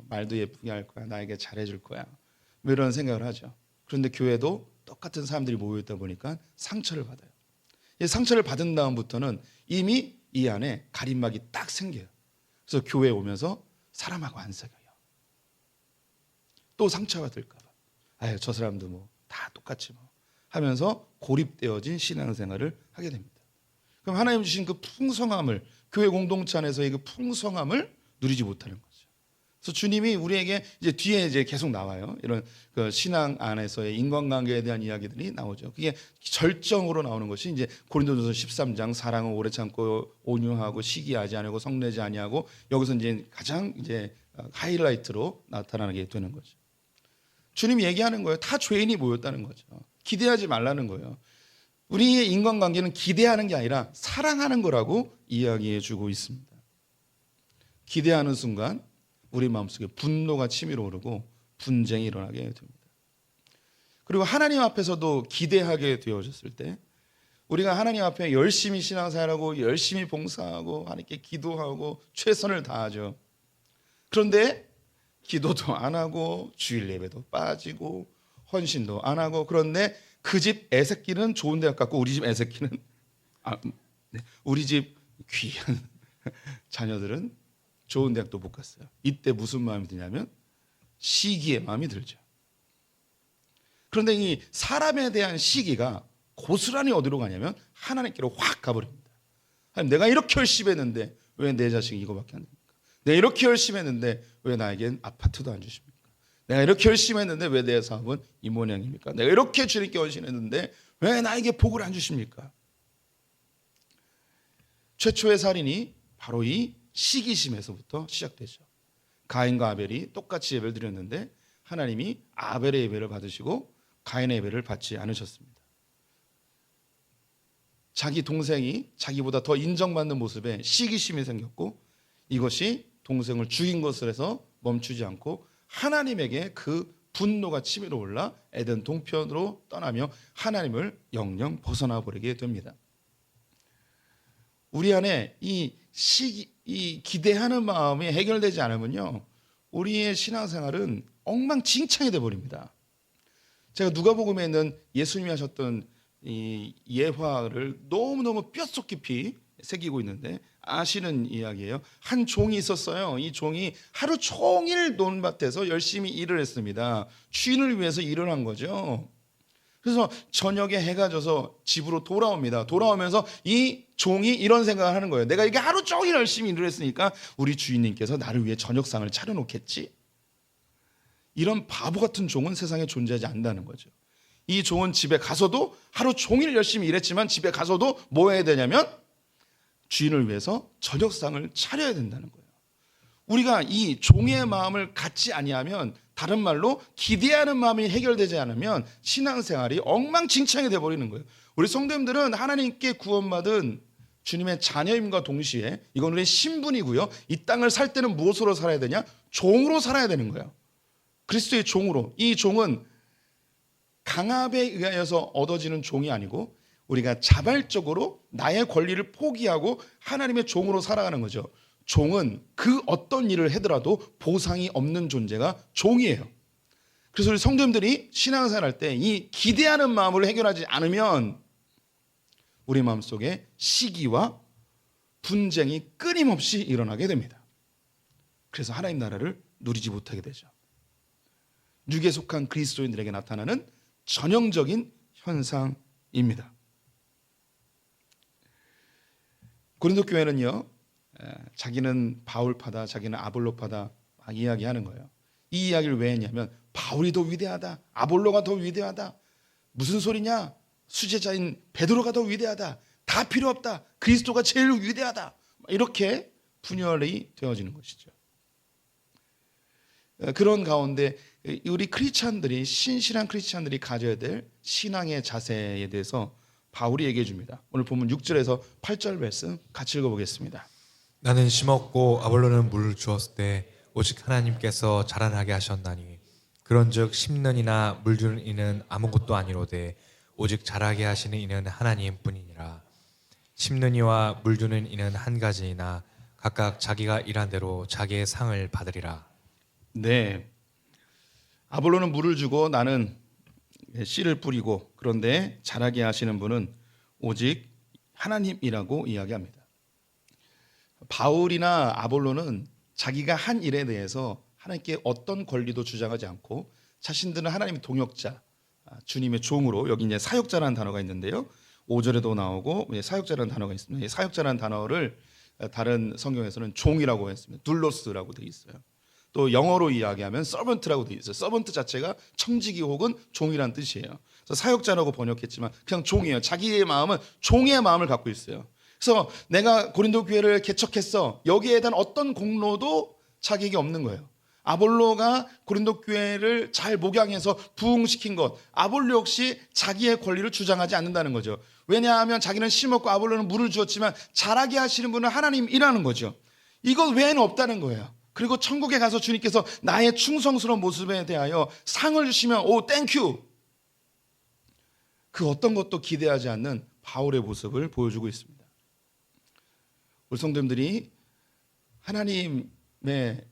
말도 예쁘게 할 거야. 나에게 잘해줄 거야. 뭐 이런 생각을 하죠. 그런데 교회도 똑같은 사람들이 모여있다 보니까 상처를 받아요. 이 상처를 받은 다음부터는 이미 이 안에 가림막이 딱 생겨요. 그래서 교회에 오면서 사람하고 안 사귀어요. 또 상처가 될까 봐. 아유 저 사람도 뭐 다 똑같이 뭐 하면서 고립되어진 신앙생활을 하게 됩니다. 그럼 하나님 주신 그 풍성함을 교회 공동체 안에서의 그 풍성함을 누리지 못하는 거죠. 그래서 주님이 우리에게 이제 뒤에 이제 계속 나와요. 이런 그 신앙 안에서의 인간관계에 대한 이야기들이 나오죠. 그게 절정으로 나오는 것이 이제 고린도전서 13장 사랑은 오래 참고 온유하고 시기하지 아니하고 성내지 아니하고 여기서 이제 가장 이제 하이라이트로 나타나게 되는 거죠. 주님이 얘기하는 거예요. 다 죄인이 모였다는 거죠. 기대하지 말라는 거예요. 우리의 인간관계는 기대하는 게 아니라 사랑하는 거라고 이야기해 주고 있습니다. 기대하는 순간 우리 마음속에 분노가 치밀어 오르고 분쟁이 일어나게 됩니다. 그리고 하나님 앞에서도 기대하게 되어졌을 때 우리가 하나님 앞에 열심히 신앙생활하고 열심히 봉사하고 하나님께 기도하고 최선을 다하죠. 그런데 기도도 안 하고 주일 예배도 빠지고 헌신도 안 하고 그런데 그 집 애새끼는 좋은 대학 갔고 우리 집 애새끼는 우리 집 귀한 자녀들은 좋은 대학도 못 갔어요. 이때 무슨 마음이 드냐면 시기의 마음이 들죠. 그런데 이 사람에 대한 시기가 고스란히 어디로 가냐면 하나님께로 확 가버립니다. 하나님 내가 이렇게 열심히 했는데 왜 내 자식이 이거밖에 안 됩니까? 내가 이렇게 열심히 했는데 왜 나에겐 아파트도 안 주십니까? 내가 이렇게 열심히 했는데 왜 내 사업은 이 모양입니까? 내가 이렇게 주님께 헌신했는데 왜 나에게 복을 안 주십니까? 최초의 살인이 바로 이 시기심에서부터 시작되죠. 가인과 아벨이 똑같이 예배를 드렸는데 하나님이 아벨의 예배를 받으시고 가인의 예배를 받지 않으셨습니다. 자기 동생이 자기보다 더 인정받는 모습에 시기심이 생겼고 이것이 동생을 죽인 것을 해서 멈추지 않고 하나님에게 그 분노가 치밀어 올라 에덴 동편으로 떠나며 하나님을 영영 벗어나 버리게 됩니다. 우리 안에 이 기대하는 마음이 해결되지 않으면요 우리의 신앙생활은 엉망진창이 돼 버립니다. 제가 누가복음에 있는 예수님이 하셨던 이 예화를 너무너무 뼛속 깊이 새기고 있는데 아시는 이야기예요. 한 종이 있었어요. 이 종이 하루 종일 논밭에서 열심히 일을 했습니다. 주인을 위해서 일을 한 거죠. 그래서 저녁에 해가 져서 집으로 돌아옵니다. 돌아오면서 이 종이 이런 생각을 하는 거예요. 내가 이게 하루 종일 열심히 일을 했으니까 우리 주인님께서 나를 위해 저녁상을 차려놓겠지. 이런 바보 같은 종은 세상에 존재하지 않는다는 거죠. 이 종은 집에 가서도 하루 종일 열심히 일했지만 집에 가서도 뭐 해야 되냐면 주인을 위해서 저녁상을 차려야 된다는 거예요. 우리가 이 종의 마음을 갖지 아니하면, 다른 말로 기대하는 마음이 해결되지 않으면 신앙생활이 엉망진창이 돼버리는 거예요. 우리 성도님들은 하나님께 구원받은 주님의 자녀임과 동시에 이건 우리의 신분이고요. 이 땅을 살 때는 무엇으로 살아야 되냐? 종으로 살아야 되는 거예요. 그리스도의 종으로. 이 종은 강압에 의하여서 얻어지는 종이 아니고 우리가 자발적으로 나의 권리를 포기하고 하나님의 종으로 살아가는 거죠. 종은 그 어떤 일을 하더라도 보상이 없는 존재가 종이에요. 그래서 우리 성도님들이 신앙생활 할 때 이 기대하는 마음으로 해결하지 않으면 우리 마음속에 시기와 분쟁이 끊임없이 일어나게 됩니다. 그래서 하나님 나라를 누리지 못하게 되죠. 육에 속한 그리스도인들에게 나타나는 전형적인 현상입니다. 고린도 교회는요, 자기는 바울파다, 자기는 아볼로파다 막 이야기하는 거예요. 이 이야기를 왜 했냐면 바울이 더 위대하다, 아볼로가 더 위대하다, 무슨 소리냐, 수제자인 베드로가 더 위대하다, 다 필요 없다, 그리스도가 제일 위대하다, 이렇게 분열이 되어지는 것이죠. 그런 가운데 우리 크리스찬들이, 신실한 크리스찬들이 가져야 될 신앙의 자세에 대해서 바울이 얘기해 줍니다. 오늘 보면 6절에서 8절 말씀 같이 읽어보겠습니다. 나는 심었고 아볼로는 물을 주었을 때 오직 하나님께서 자라나게 하셨나니 그런즉 심는 이나 물주는 이는 아무것도 아니로되 오직 자라게 하시는 이는 하나님뿐이니라. 심는 이와 물주는 이는 한 가지이나 각각 자기가 일한 대로 자기의 상을 받으리라. 네, 아볼로는 물을 주고 나는 씨를 뿌리고, 그런데 자라게 하시는 분은 오직 하나님이라고 이야기합니다. 바울이나 아볼로는 자기가 한 일에 대해서 하나님께 어떤 권리도 주장하지 않고 자신들은 하나님의 동역자, 주님의 종으로, 여기 이제 사역자라는 단어가 있는데요, 5절에도 나오고 사역자라는 단어가 있습니다. 사역자라는 단어를 다른 성경에서는 종이라고 했습니다. 둘로스라고 되어 있어요. 또 영어로 이야기하면 servant라고 되어 있어요. servant 자체가 청지기 혹은 종이란 뜻이에요. 그래서 사역자라고 번역했지만 그냥 종이에요. 자기의 마음은 종의 마음을 갖고 있어요. 그래서 내가 고린도 교회를 개척했어, 여기에 대한 어떤 공로도 자기에게 없는 거예요. 아볼로가 고린도 교회를 잘 목양해서 부흥시킨 것, 아볼로 역시 자기의 권리를 주장하지 않는다는 거죠. 왜냐하면 자기는 심었고 아볼로는 물을 주었지만 자라게 하시는 분은 하나님이라는 거죠. 이것 외에는 없다는 거예요. 그리고 천국에 가서 주님께서 나의 충성스러운 모습에 대하여 상을 주시면 오 땡큐, 그 어떤 것도 기대하지 않는 바울의 모습을 보여주고 있습니다. 우리 성도님들이 하나님의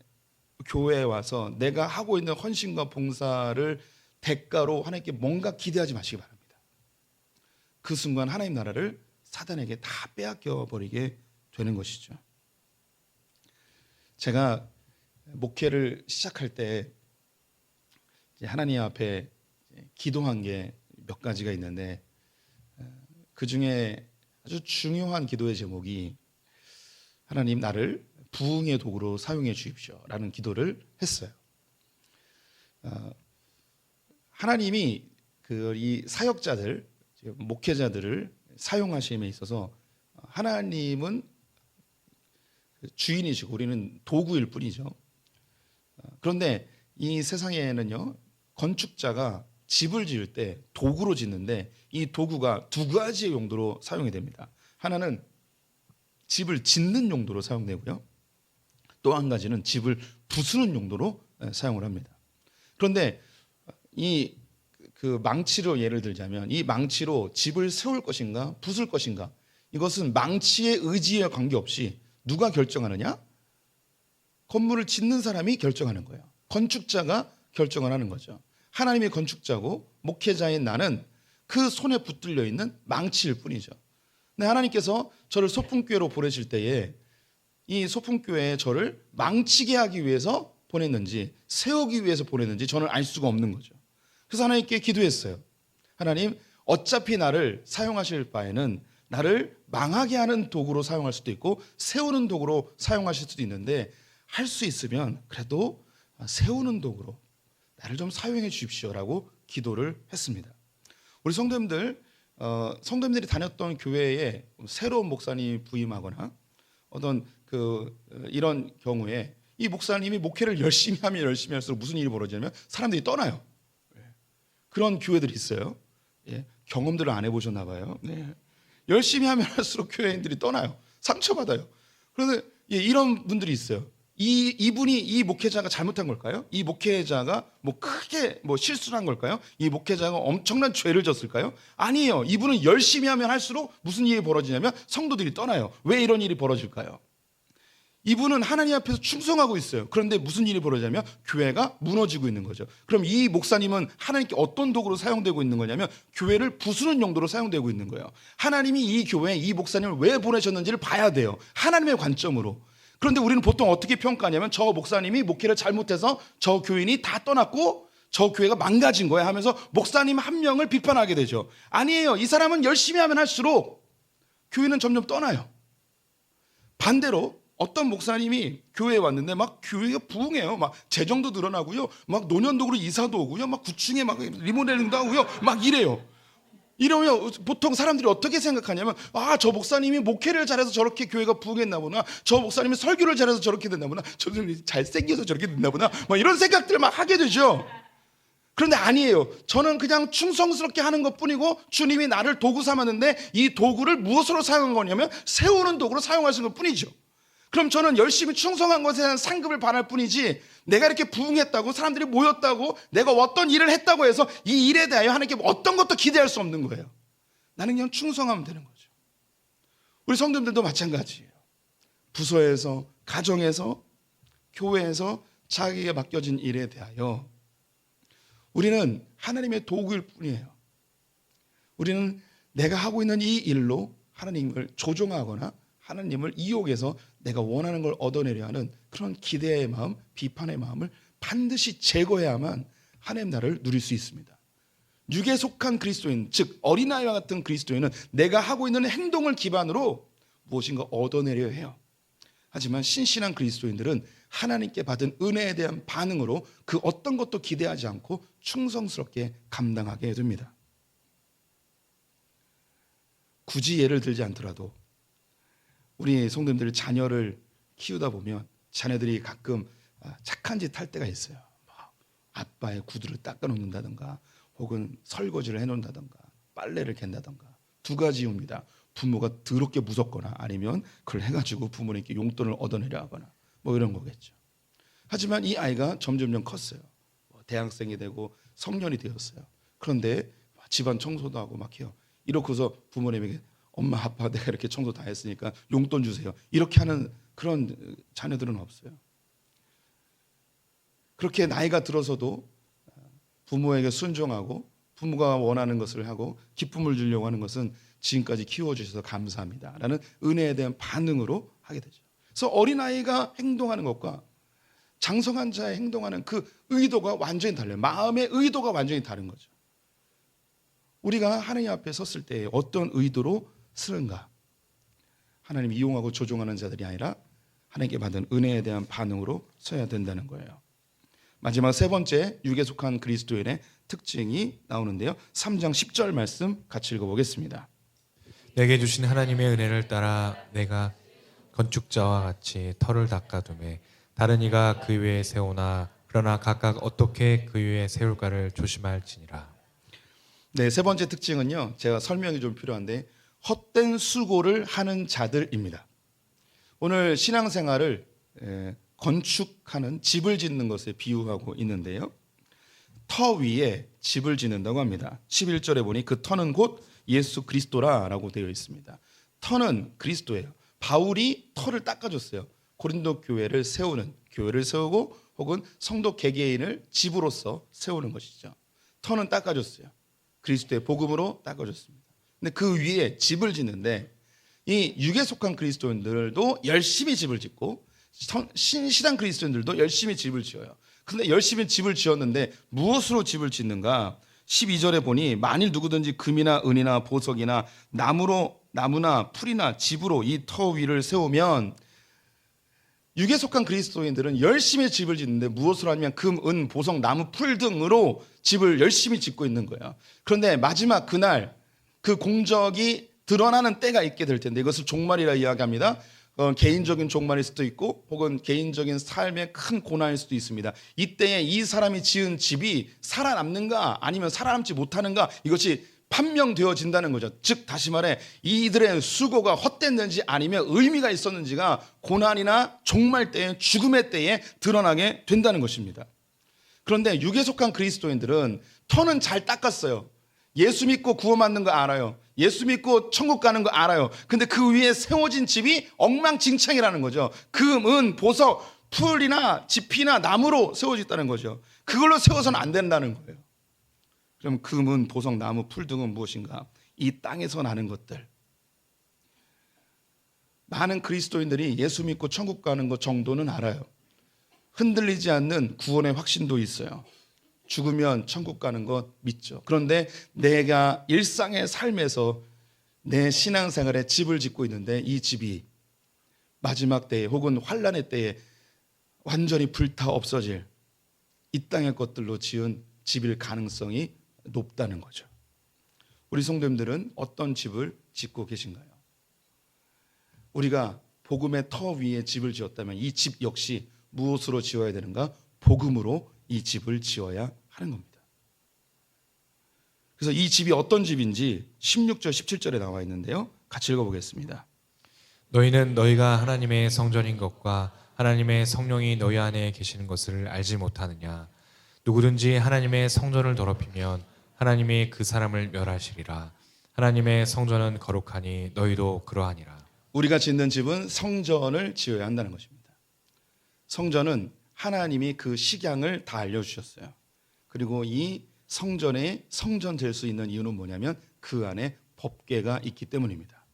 교회에 와서 내가 하고 있는 헌신과 봉사를 대가로 하나님께 뭔가 기대하지 마시기 바랍니다. 그 순간 하나님 나라를 사단에게 다 빼앗겨 버리게 되는 것이죠. 제가 목회를 시작할 때 하나님 앞에 기도한 게 몇 가지가 있는데, 그 중에 아주 중요한 기도의 제목이 하나님 나를 부흥의 도구로 사용해 주십시오 라는 기도를 했어요. 하나님이 이 사역자들, 목회자들을 사용하심에 있어서 하나님은 주인이시고 우리는 도구일 뿐이죠. 그런데 이 세상에는요, 건축자가 집을 지을 때 도구로 짓는데 이 도구가 두 가지의 용도로 사용이 됩니다. 하나는 집을 짓는 용도로 사용되고요, 또 한 가지는 집을 부수는 용도로 사용을 합니다. 그런데 그 망치로 예를 들자면, 이 망치로 집을 세울 것인가 부술 것인가, 이것은 망치의 의지에 관계없이 누가 결정하느냐? 건물을 짓는 사람이 결정하는 거예요. 건축자가 결정을 하는 거죠. 하나님의 건축자고 목회자인 나는 그 손에 붙들려 있는 망치일 뿐이죠. 근데 하나님께서 저를 소풍교회로 보내실 때에 이 소풍교회에 저를 망치게 하기 위해서 보냈는지 세우기 위해서 보냈는지 저는 알 수가 없는 거죠. 그래서 하나님께 기도했어요. 하나님, 어차피 나를 사용하실 바에는 나를 망하게 하는 도구로 사용할 수도 있고 세우는 도구로 사용하실 수도 있는데, 할 수 있으면 그래도 세우는 도구로 나를 좀 사용해 주십시오라고 기도를 했습니다. 우리 성도님들이 다녔던 교회에 새로운 목사님이 부임하거나 어떤 이런 경우에 이 목사님이 목회를 열심히 하면 열심히 할수록 무슨 일이 벌어지냐면 사람들이 떠나요. 그런 교회들이 있어요. 예, 경험들을 안 해보셨나 봐요. 네. 열심히 하면 할수록 교회인들이 떠나요. 상처받아요. 그런데 이런 분들이 있어요. 이분이 이 목회자가 잘못한 걸까요? 이 목회자가 뭐 크게 뭐 실수를 한 걸까요? 이 목회자가 엄청난 죄를 졌을까요? 아니에요. 이분은 열심히 하면 할수록 무슨 일이 벌어지냐면 성도들이 떠나요. 왜 이런 일이 벌어질까요? 이분은 하나님 앞에서 충성하고 있어요. 그런데 무슨 일이 벌어지냐면 교회가 무너지고 있는 거죠. 그럼 이 목사님은 하나님께 어떤 도구로 사용되고 있는 거냐면 교회를 부수는 용도로 사용되고 있는 거예요. 하나님이 이 교회에 이 목사님을 왜 보내셨는지를 봐야 돼요. 하나님의 관점으로. 그런데 우리는 보통 어떻게 평가하냐면 저 목사님이 목회를 잘못해서 저 교인이 다 떠났고 저 교회가 망가진 거야 하면서 목사님 한 명을 비판하게 되죠. 아니에요. 이 사람은 열심히 하면 할수록 교회는 점점 떠나요. 반대로 어떤 목사님이 교회에 왔는데 막 교회가 부흥해요. 막 재정도 늘어나고요. 막 노년도구로 이사도 오고요. 막 구층에 막 리모델링도 하고요. 막 이래요. 이러면 보통 사람들이 어떻게 생각하냐면 저 목사님이 목회를 잘해서 저렇게 교회가 부흥했나 보나. 저 목사님이 설교를 잘해서 저렇게 됐나 보나. 저 사람이 잘생겨서 저렇게 됐나 보나. 막 이런 생각들을 막 하게 되죠. 그런데 아니에요. 저는 그냥 충성스럽게 하는 것뿐이고 주님이 나를 도구 삼았는데 이 도구를 무엇으로 사용한 거냐면 세우는 도구로 사용하신 것뿐이죠. 그럼 저는 열심히 충성한 것에 대한 상급을 받을 뿐이지 내가 이렇게 부흥했다고 사람들이 모였다고 내가 어떤 일을 했다고 해서 이 일에 대하여 하나님께 어떤 것도 기대할 수 없는 거예요. 나는 그냥 충성하면 되는 거죠. 우리 성도님들도 마찬가지예요. 부서에서, 가정에서, 교회에서 자기에게 맡겨진 일에 대하여 우리는 하나님의 도구일 뿐이에요. 우리는 내가 하고 있는 이 일로 하나님을 조종하거나 하나님을 이용해서 내가 원하는 걸 얻어내려 하는 그런 기대의 마음, 비판의 마음을 반드시 제거해야만 하나님 나라를 누릴 수 있습니다. 육에 속한 그리스도인, 즉 어린아이와 같은 그리스도인은 내가 하고 있는 행동을 기반으로 무엇인가 얻어내려 해요. 하지만 신실한 그리스도인들은 하나님께 받은 은혜에 대한 반응으로 그 어떤 것도 기대하지 않고 충성스럽게 감당하게 됩니다. 굳이 예를 들지 않더라도 우리 성도님들 자녀를 키우다 보면 자녀들이 가끔 착한 짓 할 때가 있어요. 아빠의 구두를 닦아놓는다든가 혹은 설거지를 해놓는다든가 빨래를 갠다든가 두 가지 이유입니다. 부모가 더럽게 무섭거나 아니면 그걸 해가지고 부모님께 용돈을 얻어내려 하거나 뭐 이런 거겠죠. 하지만 이 아이가 점점점 컸어요. 대학생이 되고 성년이 되었어요. 그런데 집안 청소도 하고 막 해요. 이러고서 부모님에게 엄마 아빠 내가 이렇게 청소 다 했으니까 용돈 주세요. 이렇게 하는 그런 자녀들은 없어요. 그렇게 나이가 들어서도 부모에게 순종하고 부모가 원하는 것을 하고 기쁨을 주려고 하는 것은 지금까지 키워주셔서 감사합니다 라는 은혜에 대한 반응으로 하게 되죠. 그래서 어린아이가 행동하는 것과 장성한 자의 행동하는 그 의도가 완전히 달라요. 마음의 의도가 완전히 다른 거죠. 우리가 하나님 앞에 섰을 때 어떤 의도로 쓰는가? 하나님 이용하고 조종하는 자들이 아니라 하나님께 받은 은혜에 대한 반응으로 서야 된다는 거예요. 마지막 세 번째 육에 속한 그리스도인의 특징이 나오는데요. 3장 10절 말씀 같이 읽어보겠습니다. 내게 주신 하나님의 은혜를 따라 내가 건축자와 같이 터를 닦아두매 다른 이가 그 위에 세우나 그러나 각각 어떻게 그 위에 세울까를 조심할지니라. 네, 세 번째 특징은요. 제가 설명이 좀 필요한데 헛된 수고를 하는 자들입니다. 오늘 신앙생활을 건축하는 집을 짓는 것에 비유하고 있는데요. 터 위에 집을 짓는다고 합니다. 11절에 보니 그 터는 곧 예수 그리스도라라고 되어 있습니다. 터는 그리스도예요. 바울이 터를 닦아줬어요. 고린도 교회를 세우고 혹은 성도 개개인을 집으로서 세우는 것이죠. 터는 닦아줬어요. 그리스도의 복음으로 닦아줬습니다. 근데 그 위에 집을 짓는데 이 육에 속한 그리스도인들도 열심히 집을 짓고 신실한 그리스도인들도 열심히 집을 지어요. 근데 열심히 집을 지었는데 무엇으로 집을 짓는가? 12절에 보니 만일 누구든지 금이나 은이나 보석이나 나무나 풀이나 집으로 이 터 위를 세우면 육에 속한 그리스도인들은 열심히 집을 짓는데 무엇으로 하냐면 금, 은, 보석, 나무, 풀 등으로 집을 열심히 짓고 있는 거예요. 그런데 마지막 그날 그 공적이 드러나는 때가 있게 될 텐데 이것을 종말이라 이야기합니다. 개인적인 종말일 수도 있고 혹은 개인적인 삶의 큰 고난일 수도 있습니다. 이때에 이 사람이 지은 집이 살아남는가 아니면 살아남지 못하는가, 이것이 판명되어진다는 거죠. 즉 다시 말해 이들의 수고가 헛됐는지 아니면 의미가 있었는지가 고난이나 종말 때에, 죽음의 때에 드러나게 된다는 것입니다. 그런데 육에 속한 그리스도인들은 터는 잘 닦았어요. 예수 믿고 구원받는 거 알아요. 예수 믿고 천국 가는 거 알아요. 근데 그 위에 세워진 집이 엉망진창이라는 거죠. 금, 보석, 풀이나 지피나 나무로 세워졌다는 거죠. 그걸로 세워서는 안 된다는 거예요. 그럼 금은, 보석, 나무, 풀 등은 무엇인가? 이 땅에서 나는 것들. 많은 그리스도인들이 예수 믿고 천국 가는 것 정도는 알아요. 흔들리지 않는 구원의 확신도 있어요. 죽으면 천국 가는 것 믿죠. 그런데 내가 일상의 삶에서 내 신앙생활에 집을 짓고 있는데 이 집이 마지막 때에 혹은 환난의 때에 완전히 불타 없어질 이 땅의 것들로 지은 집일 가능성이 높다는 거죠. 우리 성도님들은 어떤 집을 짓고 계신가요? 우리가 복음의 터 위에 집을 지었다면 이 집 역시 무엇으로 지어야 되는가? 복음으로 이 집을 지어야 하는 겁니다. 그래서 이 집이 어떤 집인지 16절 17절에 나와 있는데요, 같이 읽어보겠습니다. 너희는 너희가 하나님의 성전인 것과 하나님의 성령이 너희 안에 계시는 것을 알지 못하느냐? 누구든지 하나님의 성전을 더럽히면 하나님이 그 사람을 멸하시리라. 하나님의 성전은 거룩하니 너희도 그러하니라. 우리가 짓는 집은 성전을 지어야 한다는 것입니다. 성전은 하나님이 그 식양을 다 알려주셨어요. 그리고 이 성전에 성전 될 수 있는 이유는 뭐냐면 그 안에 법궤가 있기 때문입니다.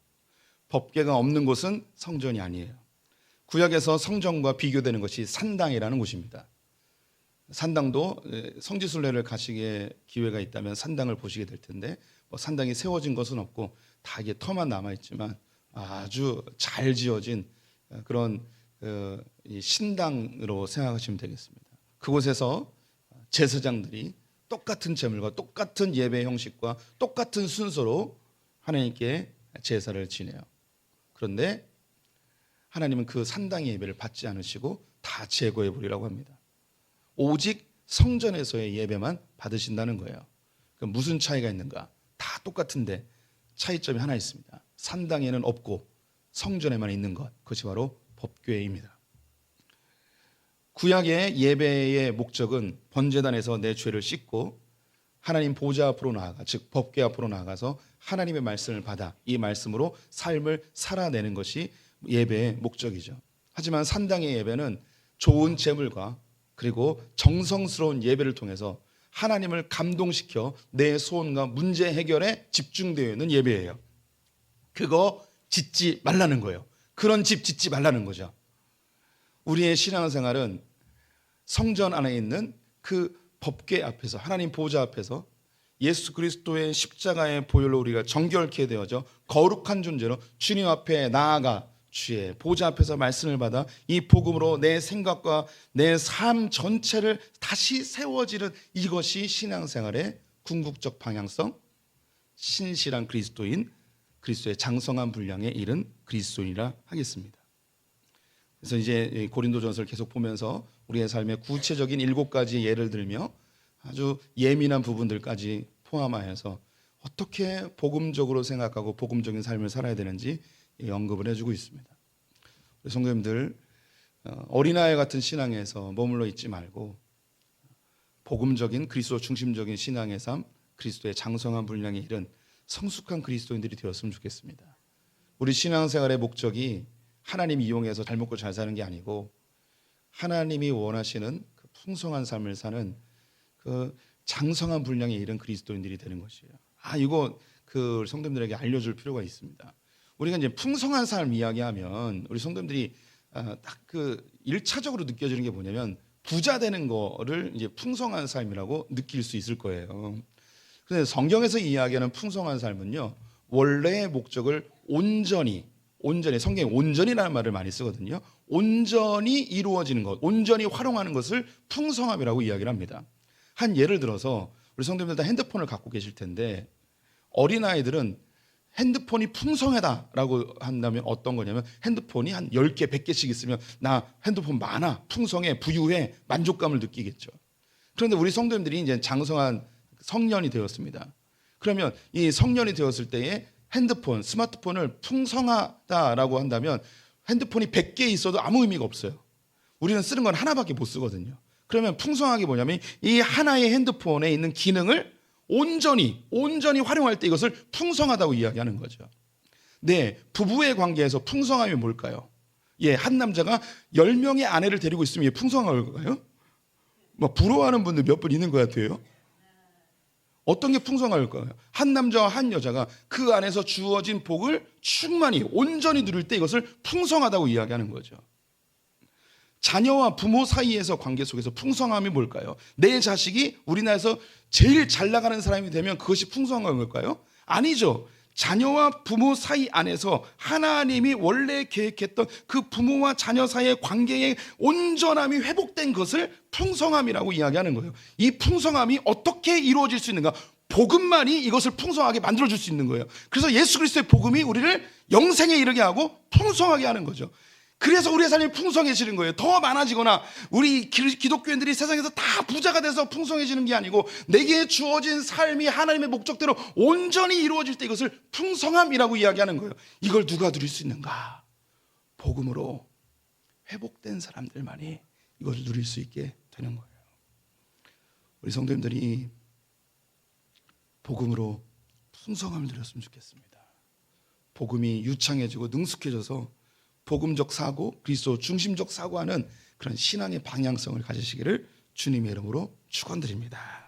법궤가 없는 곳은 성전이 아니에요. 구약에서 성전과 비교되는 것이 산당이라는 곳입니다. 산당도 성지순례를 가시게 기회가 있다면 산당을 보시게 될 텐데, 산당이 세워진 것은 없고 다 이게 터만 남아 있지만 아주 잘 지어진 그런 신당으로 생각하시면 되겠습니다. 그곳에서 제사장들이 똑같은 제물과 똑같은 예배 형식과 똑같은 순서로 하나님께 제사를 지내요. 그런데 하나님은 그 산당의 예배를 받지 않으시고 다 제거해 버리라고 합니다. 오직 성전에서의 예배만 받으신다는 거예요. 그럼 무슨 차이가 있는가? 다 똑같은데 차이점이 하나 있습니다. 산당에는 없고 성전에만 있는 것, 그것이 바로 법궤입니다. 구약의 예배의 목적은 번제단에서 내 죄를 씻고 하나님 보좌 앞으로 나아가, 즉 법궤 앞으로 나아가서 하나님의 말씀을 받아 이 말씀으로 삶을 살아내는 것이 예배의 목적이죠. 하지만 산당의 예배는 좋은 제물과 그리고 정성스러운 예배를 통해서 하나님을 감동시켜 내 소원과 문제 해결에 집중되어 있는 예배예요. 그거 짓지 말라는 거예요. 그런 집 짓지 말라는 거죠. 우리의 신앙생활은 성전 안에 있는 그 법궤 앞에서, 하나님 보좌 앞에서 예수 그리스도의 십자가의 보혈로 우리가 정결케 되어져 거룩한 존재로 주님 앞에 나아가 주의 보좌 앞에서 말씀을 받아 이 복음으로 내 생각과 내 삶 전체를 다시 세워지는, 이것이 신앙생활의 궁극적 방향성, 신실한 그리스도인, 그리스도의 장성한 분량에 이른 그리스도인이라 하겠습니다. 그래서 이제 고린도전서를 계속 보면서 우리의 삶의 구체적인 7가지 예를 들며 아주 예민한 부분들까지 포함하여서 어떻게 복음적으로 생각하고 복음적인 삶을 살아야 되는지 언급을 해주고 있습니다. 우리 성도님들, 어린아이 같은 신앙에서 머물러 있지 말고 복음적인 그리스도 중심적인 신앙의 삶, 그리스도의 장성한 분량에 이른 성숙한 그리스도인들이 되었으면 좋겠습니다. 우리 신앙생활의 목적이 하나님 이용해서 잘 먹고 잘 사는 게 아니고 하나님이 원하시는 그 풍성한 삶을 사는 그 장성한 분량에 이른 그리스도인들이 되는 것이에요. 이거 그 성도님들에게 알려줄 필요가 있습니다. 우리가 이제 풍성한 삶 이야기하면 우리 성도님들이 딱 그 1차적으로 느껴지는 게 뭐냐면 부자 되는 거를 이제 풍성한 삶이라고 느낄 수 있을 거예요. 그런데 성경에서 이야기하는 풍성한 삶은요, 원래의 목적을 온전히 성경에 온전이라는 말을 많이 쓰거든요. 온전히 이루어지는 것, 온전히 활용하는 것을 풍성함이라고 이야기를 합니다. 한 예를 들어서 우리 성도님들 다 핸드폰을 갖고 계실 텐데 어린아이들은 핸드폰이 풍성하다라고 한다면 어떤 거냐면 핸드폰이 한 10개, 100개씩 있으면 나 핸드폰 많아, 풍성해, 부유해, 만족감을 느끼겠죠. 그런데 우리 성도님들이 이제 장성한 성년이 되었습니다. 그러면 이 성년이 되었을 때에 핸드폰, 스마트폰을 풍성하다라고 한다면 핸드폰이 100개 있어도 아무 의미가 없어요. 우리는 쓰는 건 하나밖에 못 쓰거든요. 그러면 풍성하게 뭐냐면 이 하나의 핸드폰에 있는 기능을 온전히 활용할 때 이것을 풍성하다고 이야기하는 거죠. 네, 부부의 관계에서 풍성함이 뭘까요? 예, 한 남자가 10명의 아내를 데리고 있으면 이게 풍성한 걸까요? 뭐 부러워하는 분들 몇 분 있는 것 같아요. 어떤 게 풍성할까요? 한 남자와 한 여자가 그 안에서 주어진 복을 충만히 온전히 누릴 때 이것을 풍성하다고 이야기하는 거죠. 자녀와 부모 사이에서 관계 속에서 풍성함이 뭘까요? 내 자식이 우리나라에서 제일 잘 나가는 사람이 되면 그것이 풍성한 걸까요? 아니죠. 자녀와 부모 사이 안에서 하나님이 원래 계획했던 그 부모와 자녀 사이의 관계의 온전함이 회복된 것을 풍성함이라고 이야기하는 거예요. 이 풍성함이 어떻게 이루어질 수 있는가? 복음만이 이것을 풍성하게 만들어줄 수 있는 거예요. 그래서 예수 그리스도의 복음이 우리를 영생에 이르게 하고 풍성하게 하는 거죠. 그래서 우리의 삶이 풍성해지는 거예요. 더 많아지거나 우리 기독교인들이 세상에서 다 부자가 돼서 풍성해지는 게 아니고 내게 주어진 삶이 하나님의 목적대로 온전히 이루어질 때 이것을 풍성함이라고 이야기하는 거예요. 이걸 누가 누릴 수 있는가? 복음으로 회복된 사람들만이 이것을 누릴 수 있게 되는 거예요. 우리 성도님들이 복음으로 풍성함을 누렸으면 좋겠습니다. 복음이 유창해지고 능숙해져서 복음적 사고, 그리스도 중심적 사고하는 그런 신앙의 방향성을 가지시기를 주님의 이름으로 축원드립니다.